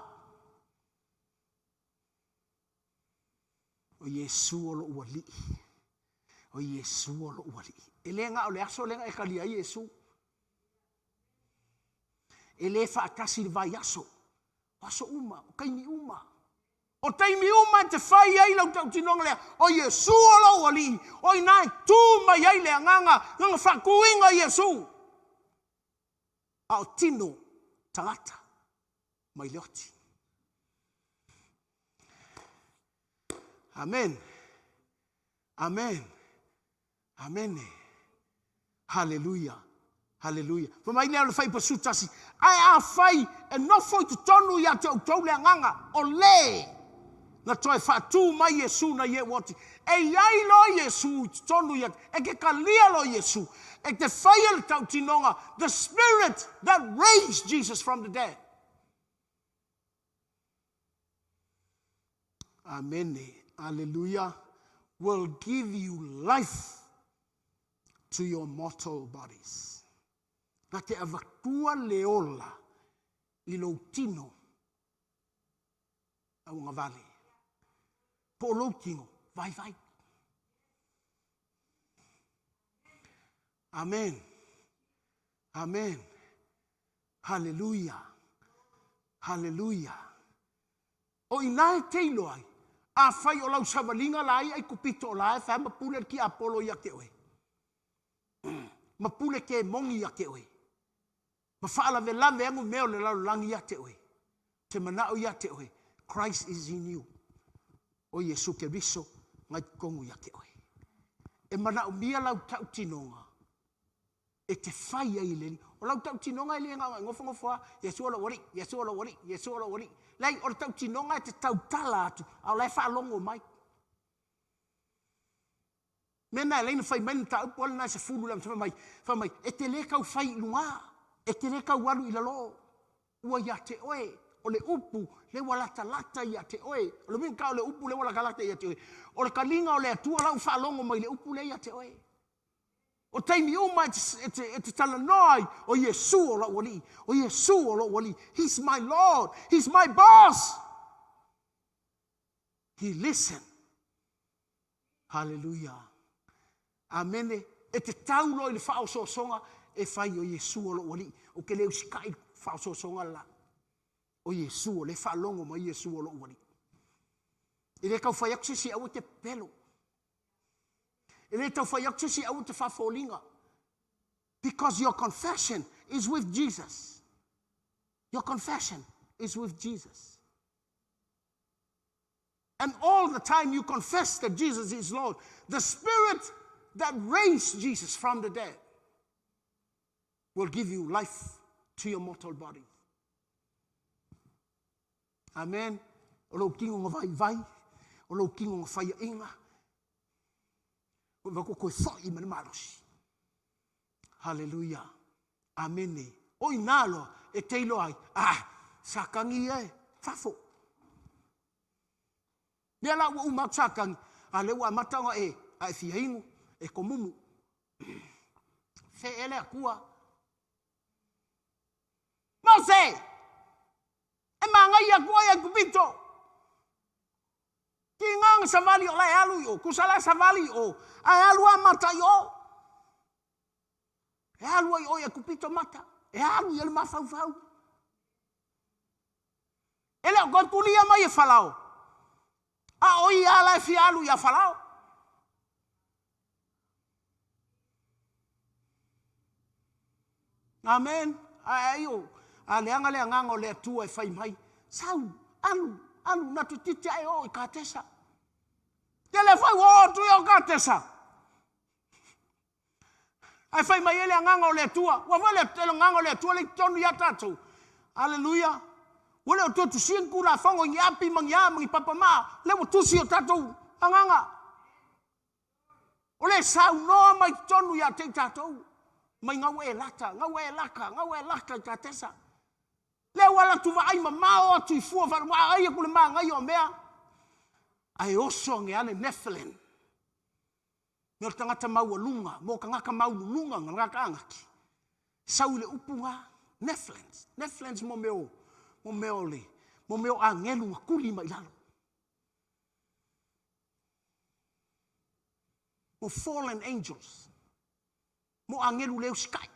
O Yesu o lo uali. O Yesu o lo uali. E lenga o le aso lenga e kalia Yesu. E le whaakasi le vai aso. Aso uma, o kaimi uma. O taimi uma te whai ai lau tau tinonga lea. O Yesu o lo uali. O inai tū mai ai lea nganga whakuinga Yesu. Ao tino tangata mai leoti. Amen. Amen. Amen. Hallelujah. Hallelujah. For mai lea le whai pasutasi. Ai a whai e nofo I tu tonu ia te utau lea nganga. O le. Na toi whatu mai Yesu na ye wati. E iai lo Yesu tu tonu ia. E ke kalia lo Yesu. E te whaia tau tinonga, the spirit that raised Jesus from the dead. Amen. Hallelujah. Will give you life to your mortal bodies. Na te avakua leola I lo tino. Au ngā vale. Po lo tino. Vai, vai. Amen. Amen. Hallelujah. Hallelujah. O inae teilo ai. A fai o lau savalinga lai ai kupito o lai. Fai mapule ki Apollo ia ke oe. Mapule ke mongi ia ke oe. Mafala ve lave angu meo le lau langi ia te oe. Te manao ia te oe. Christ is in you. O Yesu ke viso ngai kongu ia ke oe. E manao mia lau tau tinonga. E te fai ai leni. O lau tau tinonga i lenga ngofa. Yesu ola wari, Yesu ola wari, Yesu ola wari. Lai o tau tinonga e te tau tala atu. Au lai wha longo mai. Mena e leina fai mena ta upo ala nai se fulu lam sa mai. E te le kau fai lunga. E te le kau walu ila lo. Ua ia te oe. O le upu le walata lata ia te oe. O le minka o le upu le walata lata ia te oe. O le kalinga o le atua lau wha longo mai le upu le ia te oe. O taimi uma e te tala noi o Yesu o la wali. O Yesu o la wali. He's my Lord. He's my boss. He listen. Hallelujah. Amene. E te taulo i le whao so songa e whai o Yesu o la wali. O ke leo sikai whao so songa la. O Yesu o le whalongo ma Yesu o la wali. I le kau whai aksesi au te pelo. Because your confession is with Jesus. Your confession is with Jesus. And all the time you confess that Jesus is Lord, the Spirit that raised Jesus from the dead will give you life to your mortal body. Amen. O lo kingo ngā vai, o lo kingo ngā whaia inga. Hallelujah. Amen. Oi nalo e teilo ai. Sakangi e fafo. Nia la ua umau sakangi. Ale ua matanga e fiaingu e komumu. Fe ele akua. Mose! E mangai akua e kupito. Ki ngang savali o lai alu yo, kusala savali o, ai alu a mata yo. E alu ai o e kupito mata, e alu i ma fau. Ele o kontulia mai e falao. A o i ala e fi alu i a falao. Amen. Ai o, a leanga le ngango le tua e fai mai. Sau, alu na tu titi ai o i katesa. Tele fai o tu i o katesa. Ai fai mai ele nganga o le tua. Wa vale tele nganga o le tua le tonu ya tatu. Hallelujah. Wale o tu sinku la fongo nyapi mangyami papa ma. Le o tu si o tatu nganga. Ole sau no mai tonu ya te tatu. Mai ngawe laka katesa. Le wala tu va ai mamao tu fu va ai ku le manga yo mea ai oso nge ale Nephilim no tangata mau lunga mo kangaka mau lunga ngaka angaki saule upunga Nephilim mo meo angelu kuli mai lalo mo fallen angels mo angelu leo sky.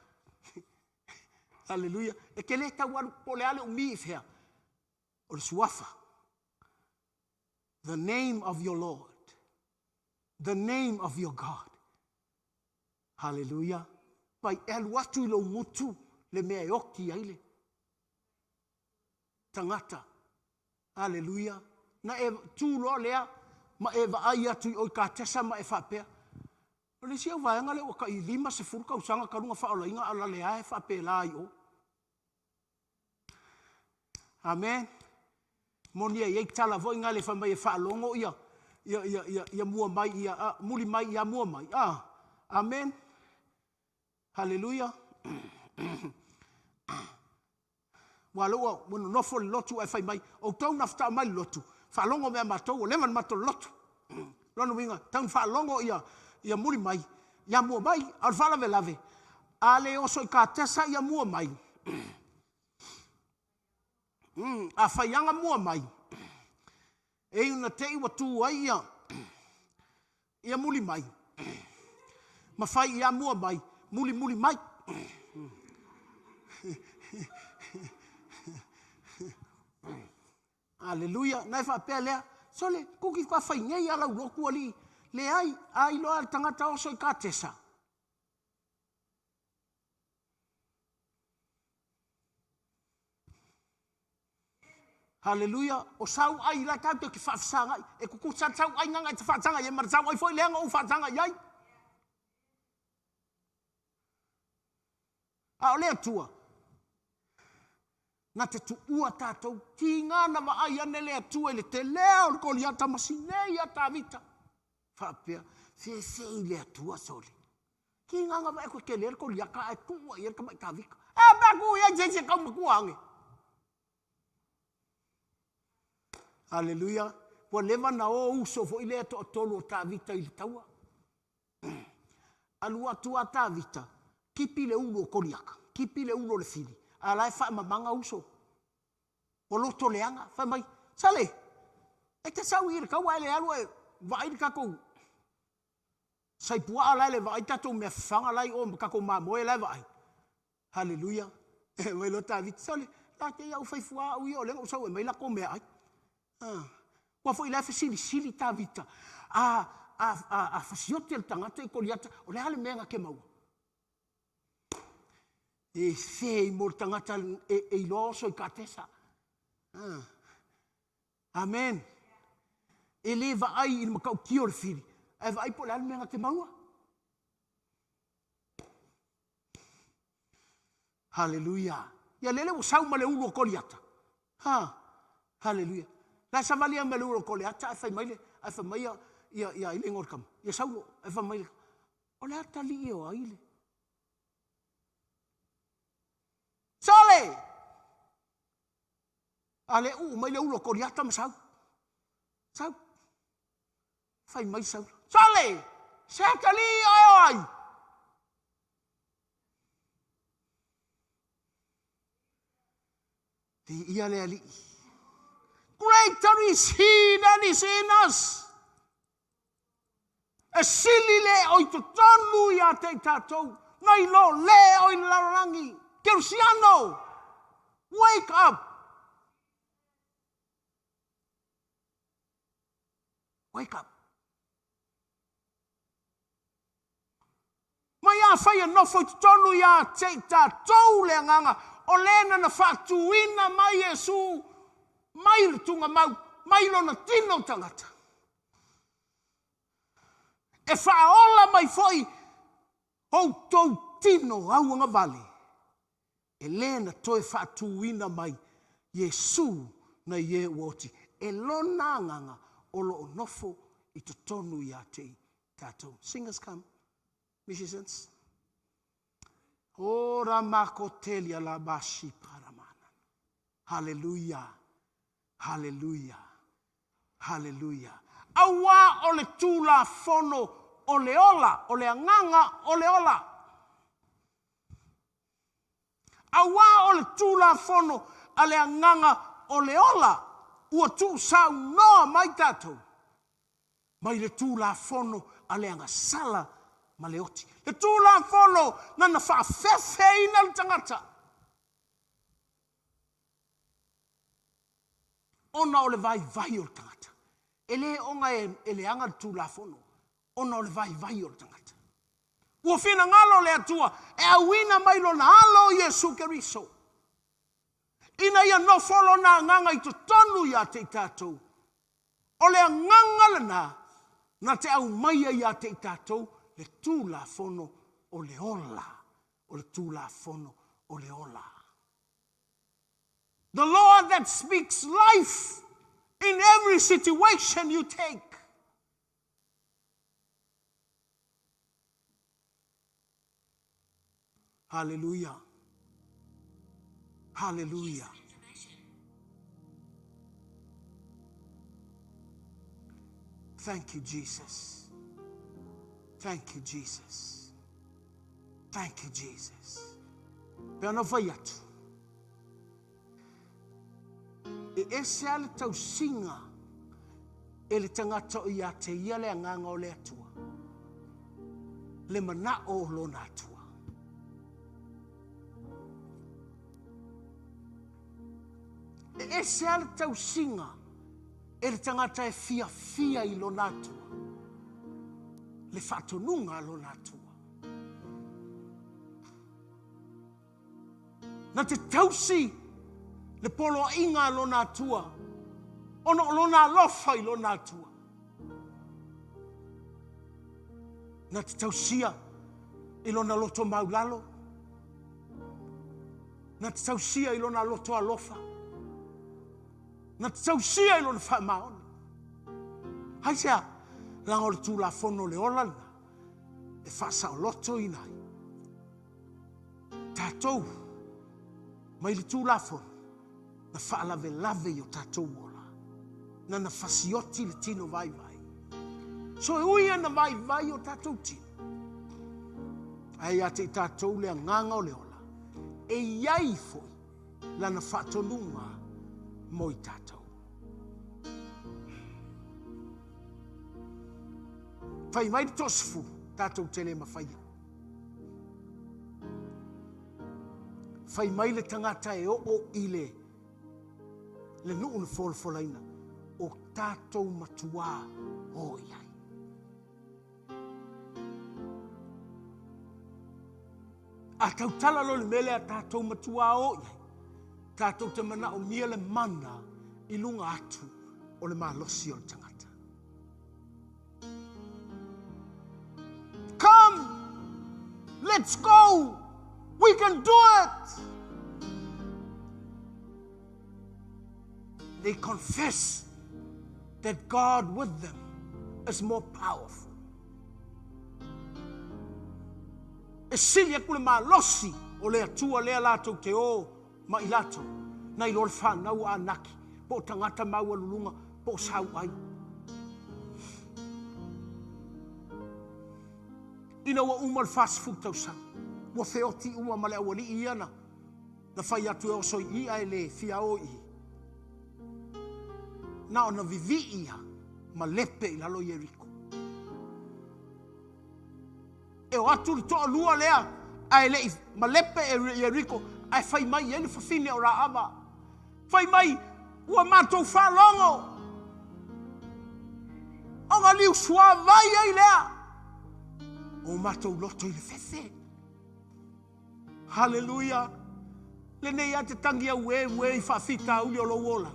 Hallelujah. E ke le tauaru po le ale umi fea. O le suafa. The name of your Lord. The name of your God. Hallelujah. Pai elu atu ilo mutu le mea oki aile. Tangata. Hallelujah. Na e tu lo lea ma e va ai atu o ka tesa ma e fapea. O le sia vaenga le o ka i lima se furuka usanga karunga whaolainga ala lea e whapela i o. Amen. Monia i tala voi ngale whamai e whaalongo ia mua mai, ia muli mai, ia mua mai. Amen. Hallelujah. Waloa, wano nofo le lotu e whai mai, o tau nafta mai lotu. Whaalongo mea matou, o leman matou lotu. Lono winga, tau whaalongo ia muri mai, ia mua mai, al whalave lave. Ale oso I ka tesa ia mua mai. A whaianga mua mai. E una te iwa tū ai ia. Ia muli mai. Ma whai ia mua mai. Muli mai. Aleluia. Nai whapea lea. Sole, kuki kwa whai ngei ala uroku ali. Le ai loa tangata oso I kātesa. Hallelujah. O sau ai la kau te ki whaafsanga. E kuku sa sau ai nganga te whaatanga. E mara sau ai foi leanga o whaatanga iai. A o lea tua. Na te tu ua tātou. Ki ngana wa ai ane lea tua. Ele te lea o ko liata masinei a tā vita. Whaapea. Fei lea tua soli. Ki ngana wa e ko ke lea ko liaka e tua. Ia ka mai tā vika. E baku ia jese kau makua ange. Hallelujah. Wa leva na o uso fo ile to tolo ta vita il taua. Alua tua ta vita. Kipi le ulo koliaka. Kipi le ulo le fili. Ala fa mamanga uso. O lo to leanga fa mai. Sale. E te sau ir ka wa le alu e vai ka ko. Sai pua ala le vai ta to me fanga lai o ka ko ma mo le vai. Hallelujah. E mai lo ta vita sale. La te ia u fai fua u yo le o sau e mai la ko me ai. Wa foi la sili ta vita. A fasiote el tangata I koliata. O le hale menga ke mau. E fei mor tangata e loso I katesa. Amen. E leva ai I makau kio le fili. E va ai po le hale menga ke maua. Hallelujah. Ia lele o sau ma le ulo koliata. Hallelujah. La savalia me luro ko le ata fa mai ia ile ngorkam ia saulo fa mai o le ata li o ile sale ale mai le ulo ko le ata masau sau fa mai sau sale sekali ai di ia le ali Greater is he that is in us. E sili le oi to tonu ia te tatou. Nai lo le oi larangi. Kersiano. Wake up. Wake up. Mai a whai no foi to tonu ia te tatou le nganga. O lena na whatuina mai Jesu. Mai le tunga mau, mai lona tino tangata. E whaola mai foi, hou tou tino auanga vale. E lena toi whatuina mai, Yesu na ye woti. E lona nganga, olo o nofo I to tonu ia te tatou. Singers come, musicians. Ora mako telia la bashi paramana. Hallelujah. Hallelujah. Hallelujah. Awa o le tula fono o le ola, o le anganga o le ola. Awa o le tula fono a le anganga o le ola. Ua tu sau noa mai tatou. Mai le tula fono a le anga sala ma le oti. Le tula fono nana whaafefe ina le tangata. Ona o le vai o le tangata. Ele onga ele anga tu la fono. Ona o le vai o le tangata. Ua fina ngalo le atua. E awina mai lo na alo Yesu Keriso. Ina ia no folo na nganga I to tonu ia te tatou. O le nganga lana. Na te au maia ia te tatou. Le tu la fono o le ola. O le tu la fono o le ola. The Lord that speaks life in every situation you take. Hallelujah. Hallelujah. Thank you, Jesus. Thank you, Jesus. Thank you, Jesus. Pea no fai atu. e se ale tausinga e le tangata o ia te ia le anganga o le atua. Le mana o lona atua. E se ale tausinga e le tangata e fia i lona atua. Le whatonunga lona atua. Na te tausi le polo inga lona atua. Ono lona alofa i lona atua. Na te tausia i lona loto maulalo. Na te tausia i lona loto alofa. Na te tausia i lona whamaona. Hai sea, langa o le tūla fono le olana. E whasa o loto i nai. Tātou, mai le tūla fono. Na whaalave lave i o tātou ola. Na whasioti le tino vai vai. So e uia na vai vai o tātou tino. Ai ate i tātou le nganga o le ola. E iai foi lana whatonunga mo i tātou. Whai mai tosfu tātou tele mawhaia. Whai mai le tangata e o i le nuu na wholawholaina o tātou matua o iai. A tau tala lo le mele a tātou matua o iai. Tātou te mana o mia le mana i lunga atu o le malosi o le tangata. Come! Let's go! We can do it! They confess that God with them is more powerful. E sili aku le malosi o le atua lea latou te o ma i latou. Na i lor whanau a naki. Po tangata maua lulunga. Po sau ai. Ina wa umal fast food tau sang. Wa feoti uma male awali iana. Na whai atu e oso i ai le fia o i. Na ona vivi ia ma lepe i lalo Yeriko. E o atu li toa lua lea ai le ma lepe e Yeriko ai whai mai ele whawhine o Raava. Whai mai ua mātou whalongo. O ngā liu sua vai ai lea. O mātou loto i le whewhe. Hallelujah. Le nei a te tangi au e i whawhita uli o lo wola.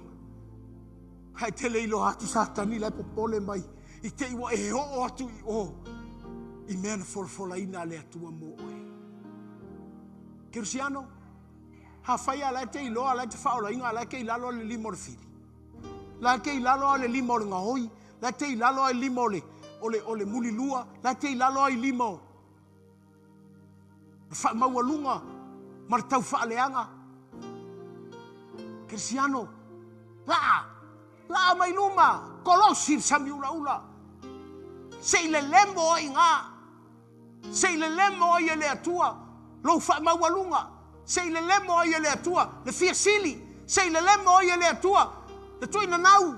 Hai tele ilo atu satani lai popole mai. I te iwa e o atu i o. I mea na wholawhola ina le atua mo oe. Kirusiano, ha whai a lai te iloa, lai te whaola inga, lai ke ilalo le limo le whiri. Lai ke ilalo le limo le ngahoi, lai te ilalo le limo o le muli lua, lai te ilalo le limo. Wha maua lunga, maratau whaaleanga. Kirusiano, la mai luma, kolosi sami ula. Sei le lemo ai ngā. Sei le lemo ai le atua. Lo wha maualunga. Sei le lemo ai le atua. Le fia sili. Sei le lemo ai le atua. Le tuina nau.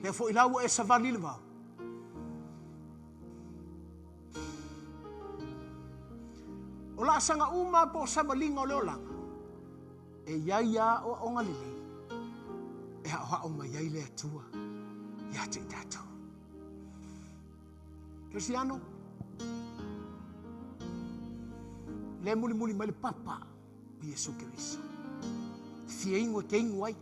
Le fo ilau e savali le vau. O la sanga uma po savalinga o leolanga. E iaia o onga lili. E ha o mai ai le atua. Ia te tātou. Cristiano, le muli mai le papa o Iesu Keriso. Fia ingo te ingo ai.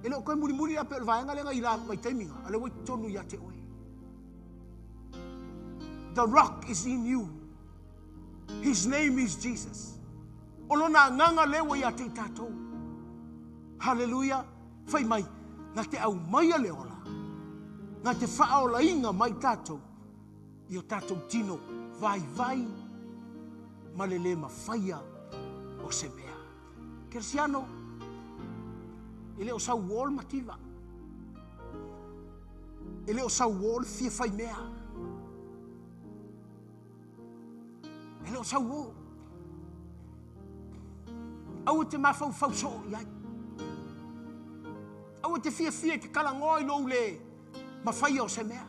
E leo koe muli la pe vaenga lenga i la mai taiminga. Ale wai tonu ia te oe. The rock is in you. His name is Jesus. Olona nganga lewa ia te tātou. Hallelujah. Whai mai. Nga te au mai a leola. Nga te whaola inga mai tātou. I o tātou tino vai. Malele ma whaia o se mea. Kersiano. Ele o sau wall mativa. Ele o sau wall fia whai mea. Ele o sau wall. Au te mafau fau so iai. Au te fia te kalangoi lo le mawhai o se mea.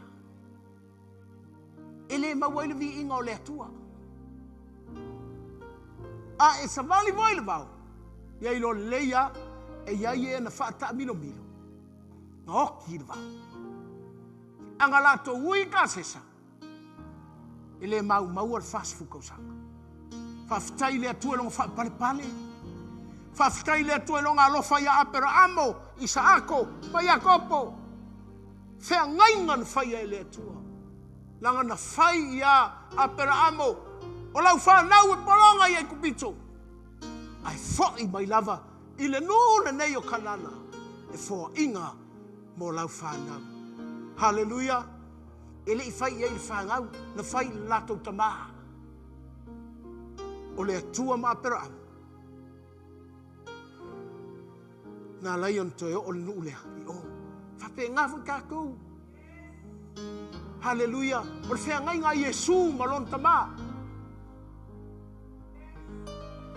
Ele mawaile vi inga o le atua. A e sa vali voi le vau. Iai lo leia e iai e na whaata milo. Nga hoki le vau. Anga lato ui ka sesa. Ele mau al fast food kausanga. Whaftai le atua longa whapale. Whaftai le atua longa alofa ia apera amo. Isa ako, mai akopo. Whea ngaingan whaia le atua. Langa na whai ia apera amo. O lau whanau e polonga ia kupito. Ai whai mai lava. Ile nuna nei o kanana. E fo inga mo lau whanau. Hallelujah. Ele I whai ia I whangau. Na whai lato tamaa. O le atua ma apera amo. Na laion toi o le nuulea. I o. Whape ngafu kakou. Hallelujah. O le whea ngai ngā Yesu malon tama.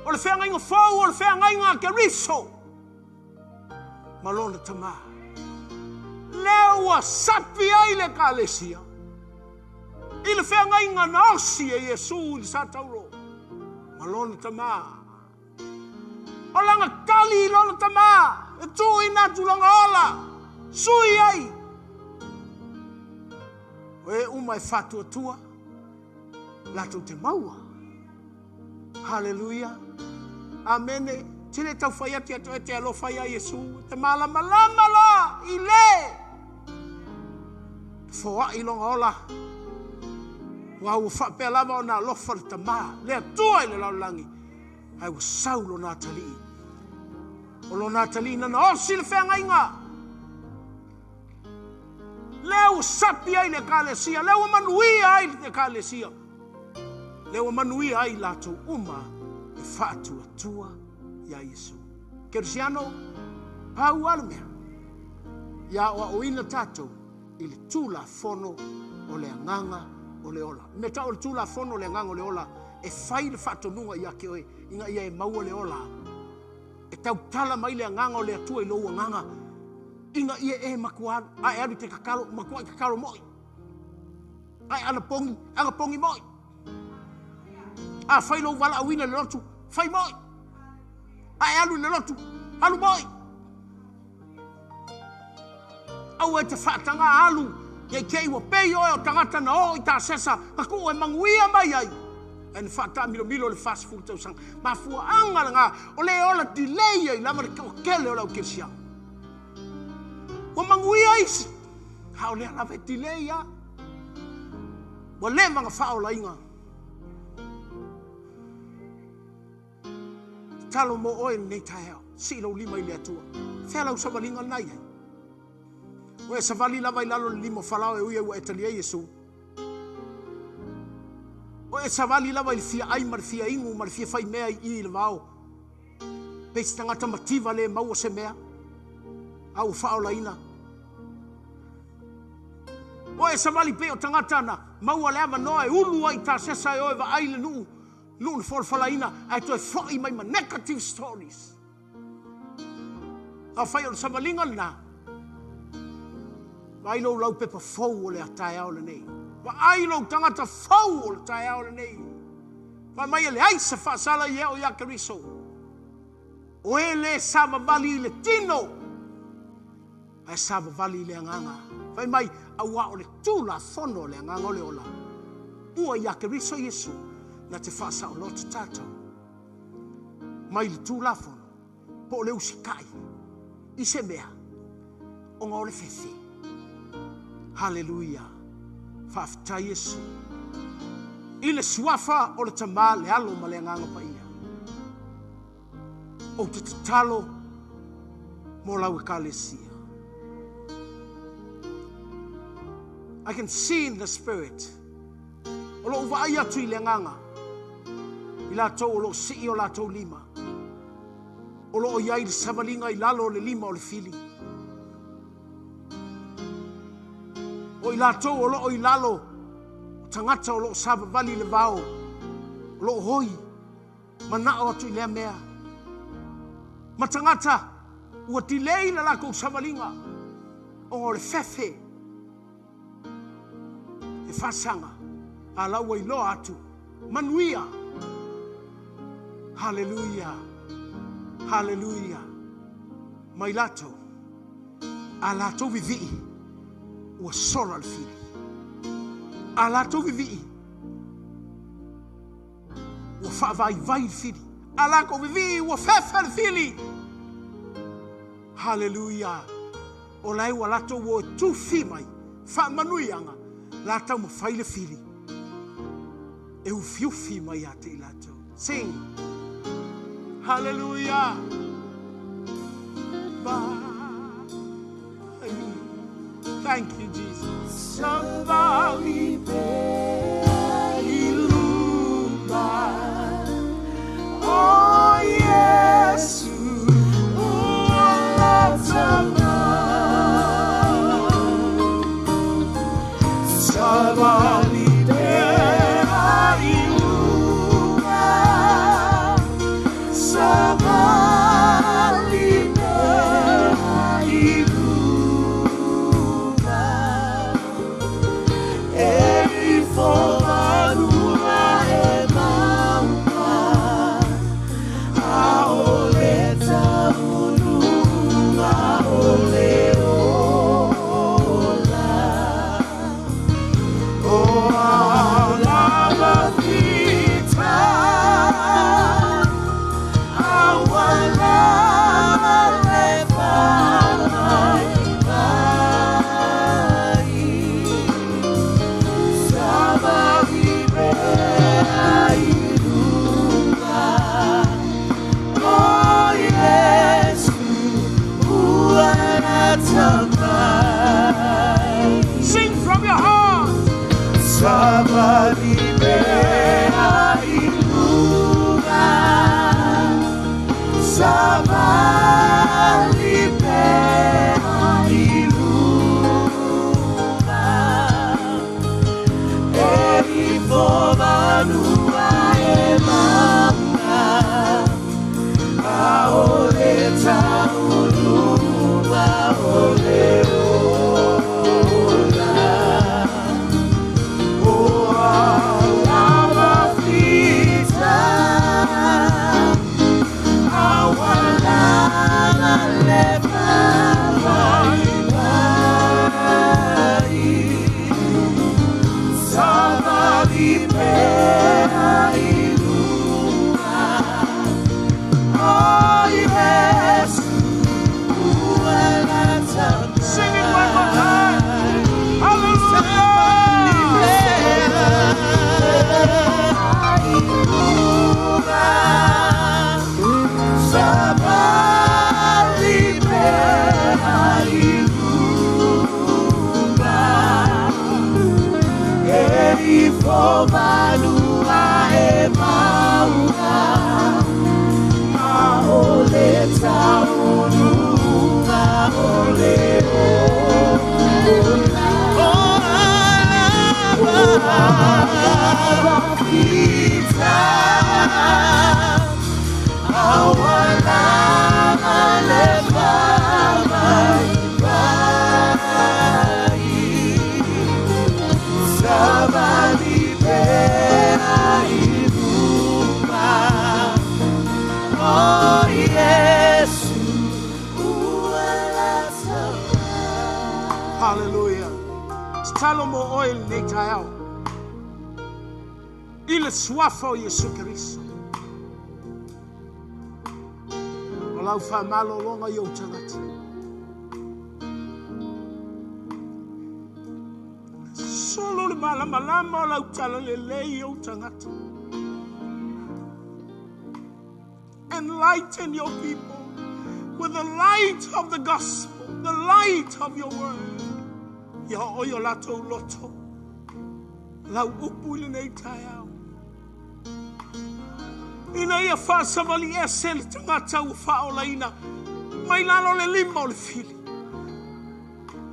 O le whea ngai ngā whau, o le whea ngai ngā keriso. Malon tama. Lewa sapi ai le kalesia. I le whea ngai ngā naosi e Yesu I satauro. Malon tama. O langa kali lona tama. E tui natu langa ola. Sui ai. E uma e fatua tua. Lato te maua. Hallelujah. Amene. Tine tau whaiati ato e te alo whaia Yesu. Te malama la. I le. Fua I longa ola. Wau whapea lava o nā lofa le tama. Lea tua I le laulangi. Ai wa saulo nā tali. O lo nā tali nana osi le whea ngainga. Leo sapi ai le kalesia, leo manuia ai le kalesia. Leo manuia ai lato uma e fatua tua ia Yesu. Kersiano, pau almea. Ia o ina tato ili tula fono o le anganga o le ola. Meta o le tula fono o le anganga o le ola e fai le fatonunga ia ke oe inga ia e maua le ola. E tau tala mai le anganga o le atua I lou anganga. Inga ia e makuan, ai alu te kakalo, makuan kakalo moi. Ai ana pongi moi. A fai lo wala awina le lotu, fai moi. Ai alu le lotu, alu moi. Au e te whaatanga alu, ia kei wa pei oe o tangata na o I ta sesa, aku e manguia mai ai. E ne whaata milo le fast food tau sang. Ma fua anga nga, o le ola delay ai, lama le kele o lau kirsia. Wa manguia isi. Hao lea lawe delay ya. Wa le manga whao la inga. Talo mo oe nei taeo. Si lau lima I le atua. Whea lau savalinga nai ai. Oe savali lawa I lalo le limo whalao e uia ua etalia Yesu. Oe savali lawa I fia ai mar fia ingu mar fia fai mea I le vao. Pesi tangata mativa le maua se mea. Au whao la ina. Oe savali pe o tangata na maua le ama noa e ulu ai ta sesa e oe wa aile nuu. Nuu na whala ina. Ai toi whai mai ma negative stories. A whai o savalinga na. Wa ailo lau pepa fau o le atai ao le nei. Wa ailo tangata fau o le atai ao le nei. Wa mai le aisa whaasala I eo ia keriso. Oe le sama vali le tino. Ai sava vali le anganga. Whai mai aua o le tūla fono le anganga o le ola. Ua ia ke riso Yesu na te whaasa o loto tātou. Mai le tūla fono. Po le usikai. I se mea. O ngā ole whewhi. Hallelujah. Whawhita Yesu. I le suafa o le tamā le alo ma le anganga pa ia. O te talo mo lau e kalesia. I can see in the spirit. O lo uwa ai atu I le nganga. I lātou o lo si o lātou lima. O lo o iai le savalinga I lalo o le lima o le fili. O I lātou o lo o I lalo tangata o lo sava vali le vao. O lo hoi. Mana o atu I lea mea. Matangata, ua tilei na lako samalinga, o le fefe, e fasanga, ala ua iloa atu, manuia. Hallelujah, hallelujah. Mai lato, a lato vivi, ua sola le fili. A lato vivi, ua whaavai fili. A lako vivi, ua fefe le fili. Hallelujah. O lai ua lato ua tufi mai, wha manuianga, lato ma whai le fili. E ufiufi mai a te lato. Sing. Hallelujah. Thank you, Jesus. Somebody oh, yes. Sing from your heart. Somebody Hallelujah. Stalomo oil netayao. Il swafo Yesu Kristo. Olau fa malo longa yo tangata. Solo le malama olau tala le yo tangata. Enlighten your people with the light of the gospel, the light of your word. Ya oyo lato loto. Lau upu le netayao. Ina ia fasa vali esel tangata ufa olaina. Mai lalo le lima o le fili.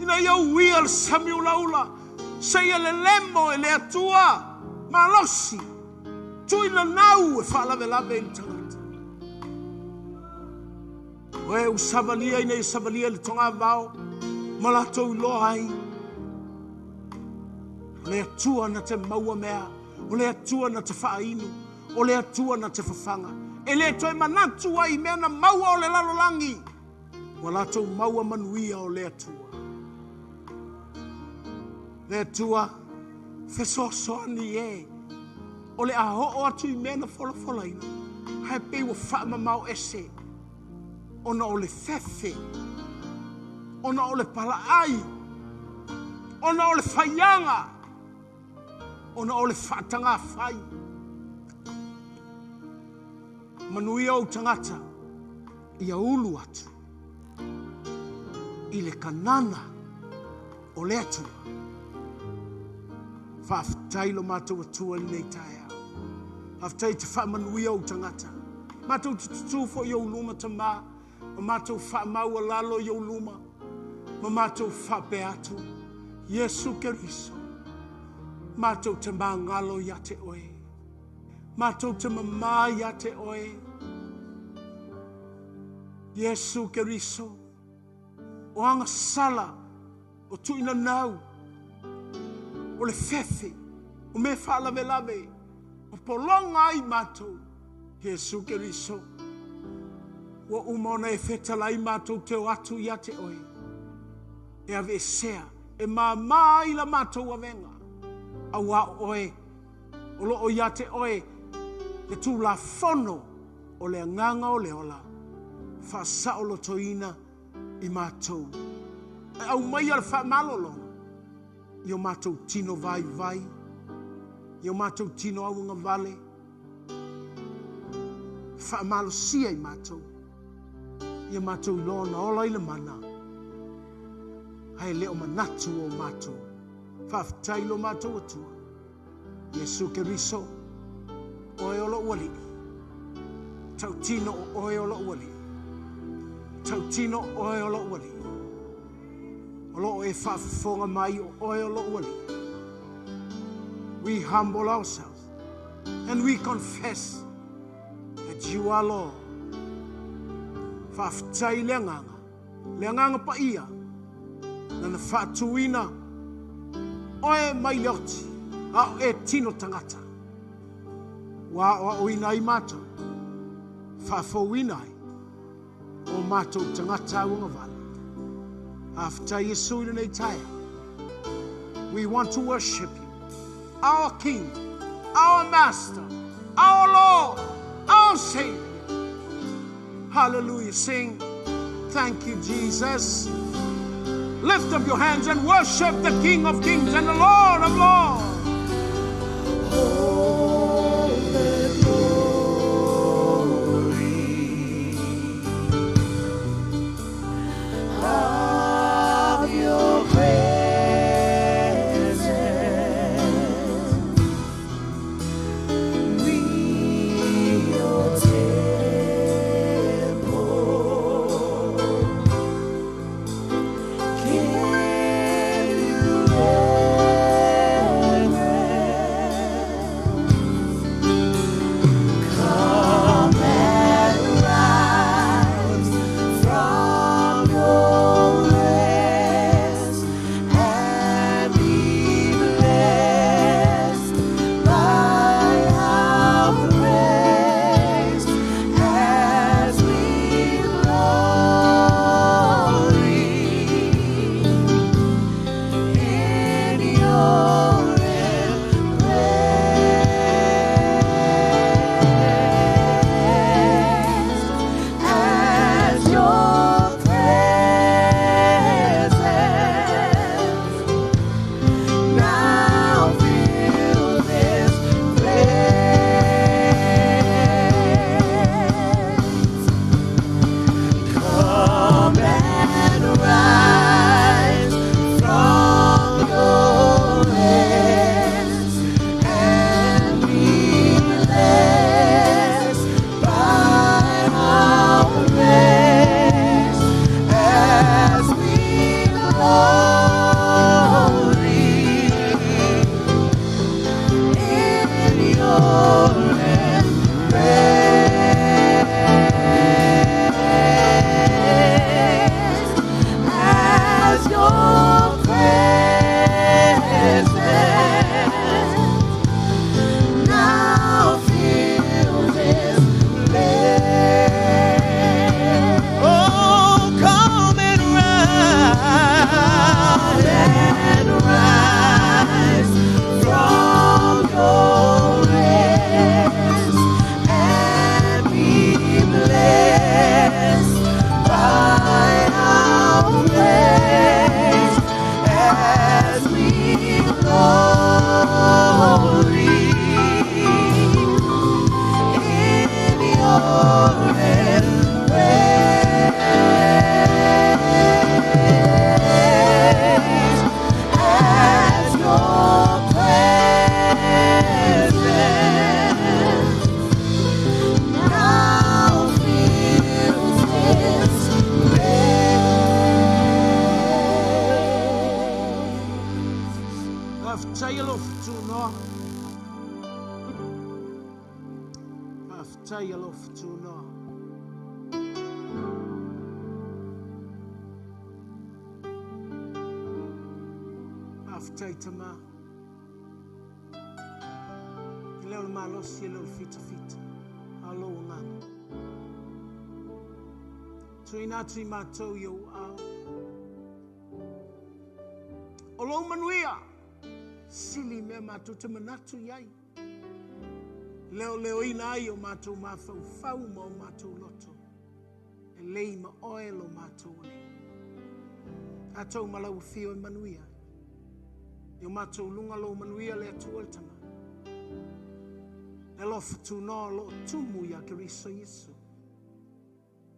Ina ia uia le sami ulaula. Seia le lemo e le atua. Malosi. Tui na nau e fala ve la ventangata. Oe usavalia ina usavalia le tonga vao. Malato loa ai. Le atua na te maua mea. O le atua na te whaainu. O le atua na te whawhanga. E le toi manatu ai mea na maua o le lalolangi. Walato maua manuia o le atua. Le atua fesoasoani e. O le aho o atu i mea na wholafola ina. Hai pei wa whaama mau ese. Ona o le fefe. Ona o le palaai. Ona o le whaianga. Ona o le whaatanga whai. Manuia o tangata. Ia ulu atu. I le kanana. O le atua. Whaafitai lo mātou atua nei tae au. Haftai te whaamanuia o tangata. Mātou tututu fo i o luma ta mā. Ma mātou whaamau a lalo i o luma. Ma mātou whape atu. Yesu Keriso. Mātou te mā ngalo ia te oe. Mātou te mamā ia te oe. Yesu Keriso. O anga sala. O tuina nau. O le fefe. O me whaalawe lawe. O polonga ai mātou. Yesu Keriso. Wa umona e whetalai mātou te o atu ia te oe. E ave e sea. E mā i la mātou awenga. A wa oe. O lo o ia te oe. E tū la fono. O le nganga o le ola. Whasa o lo toina i mātou. E au mai al wha malolonga. Io mātou tino vai vai. Io mātou tino aunga vale. Wha malo sia i mātou. Ia mātou lona ola i le mana. Hai leo manatu o mātou. Whaafitai lo mātou atua. Yesu Keriso. Oe olo uali. Tau tino o oe olo uali. Tau tino oe olo uali. Olo e whaafifonga mai o oe olo uali. We humble ourselves. And we confess that you are Lord. Whaafitai le nganga. Le nganga pa ia. Nana whaatuina. Oe mai leoti. A e tino tangata. Wa o ina i mātou. Whaafouina ai. O mātou tangata unga vale. After Yesu in nei tae. We want to worship you. Our King. Our Master. Our Lord. Our Savior. Hallelujah. Sing. Thank you, Jesus. Lift up your hands and worship the King of Kings and the Lord of Lords. Whaftailo tūnoa. Whaftailo tūnoa. Whaftaitama. Leo le malosi e leo le fita. Alo ngana. Tuina tui mātou i au au. O lo manuia. Sili me mātou te manatu iai. Leo ina ai o mātou mawhau ma o mātou loto. E lei ma oel o mātou le. Tātou malau whio e manuia. I o mātou lunga lo manuia le atua le tama. E lo fatu no lo tumu ia Keriso Yesu.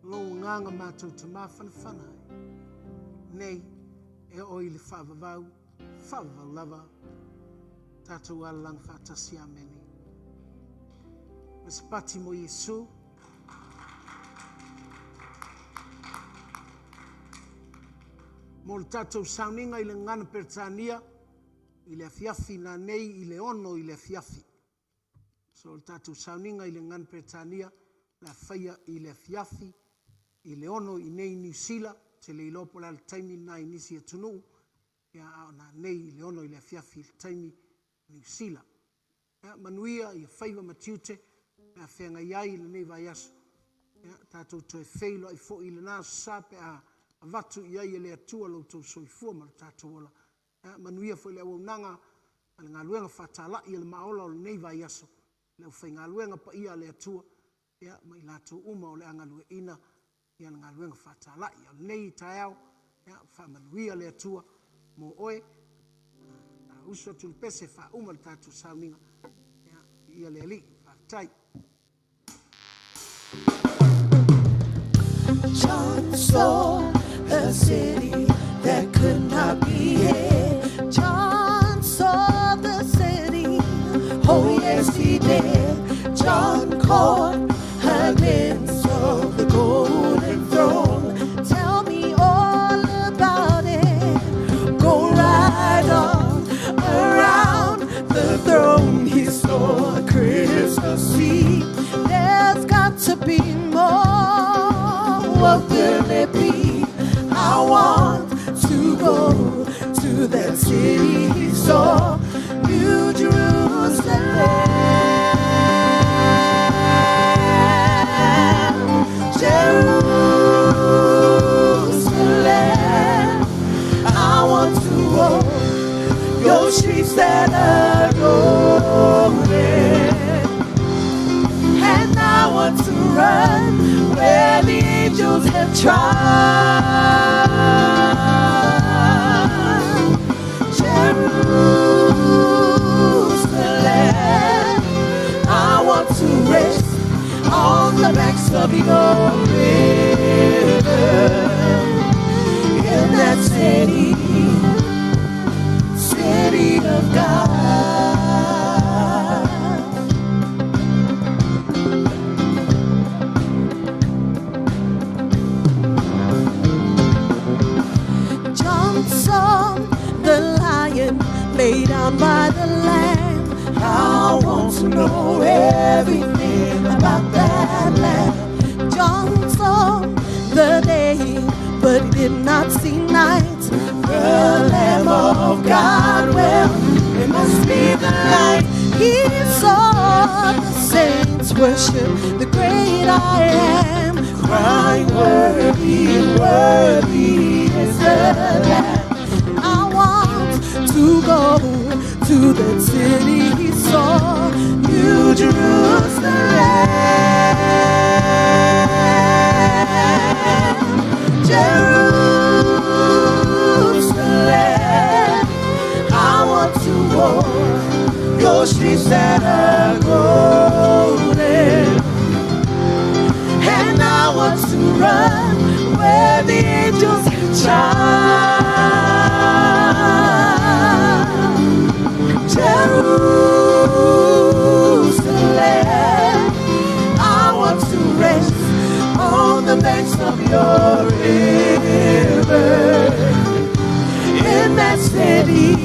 Lo nganga mātou te mawhanawhana. Nei, e oi le whavavau, lava. Tātou alang whatasi amene. Masapati mo Yesu. Mo le tātou sauninga i le ngana pertania, i le afiafi na nei, i le ono i le afiafi. So le tātou sauninga i le ngan Pertania, la whaia i le fiafi, i le ono i nei New Zealand, te le ilopo la le taimi na i nisi a tunu, ia na nei i le ono i le fiafi le taimi New Zealand. Manuia i a whaiva matiute, a whenga iai le nei vai aso. Tātou toi wheilo i fo i le nā sape a watu iai e le atua lo tau soifua ma le tātou ola. Manuia fo i le awunanga, a le ngā luenga whatala i le maola o le nei vai aso. Leo whainga luenga pa ia le atua, ia mai lātou uma o le angalue ina, ia ngā luenga whatala, ia nei taeau, ia whamanuia le atua, mo oe, uso tu pese wha uma le tātou sauninga, ia le ali, whatai. John saw a city that could not be hid. John saw the city, oh yes he did. John caught a glimpse of the golden throne. Tell me all about it. Go right on around the throne. He saw a crystal sea. There's got to be more. What will it be? I want to go to that city he saw, New Jerusalem. Jerusalem, I want to walk your streets that are golden, and I want to run where the angels have trod. Jerusalem, I want to rest on the banks of your river, in that city, city of God. John saw the lion lay down by the lamb. I want to know everything about that lamb. John saw the day, but he did not see night. The Lamb of God, well, it must be the light. He saw the saints worship the great I am, crying, worthy, worthy is the Lamb. I want to go to that city he saw, New Jerusalem. Jerusalem, I want to walk your streets that are golden, and I want to run where the angels can shine. Jerusalem, I want to rest on the banks of your river, in that city,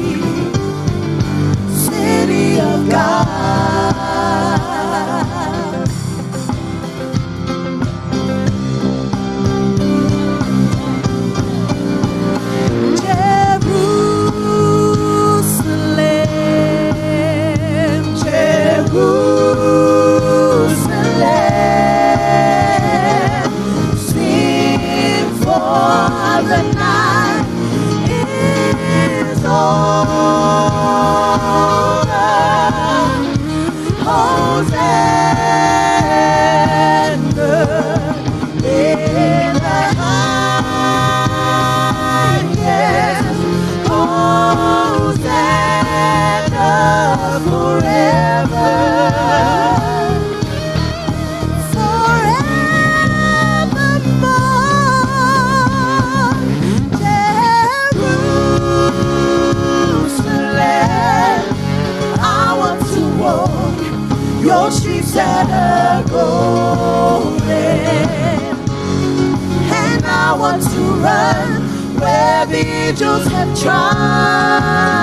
angels have tried.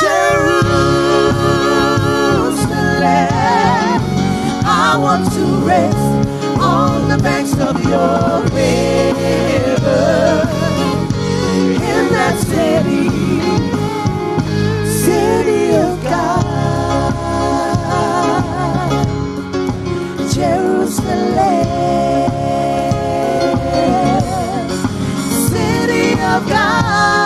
Jerusalem, I want to rest on the banks of your river, in that city of God. Jerusalem, city of God.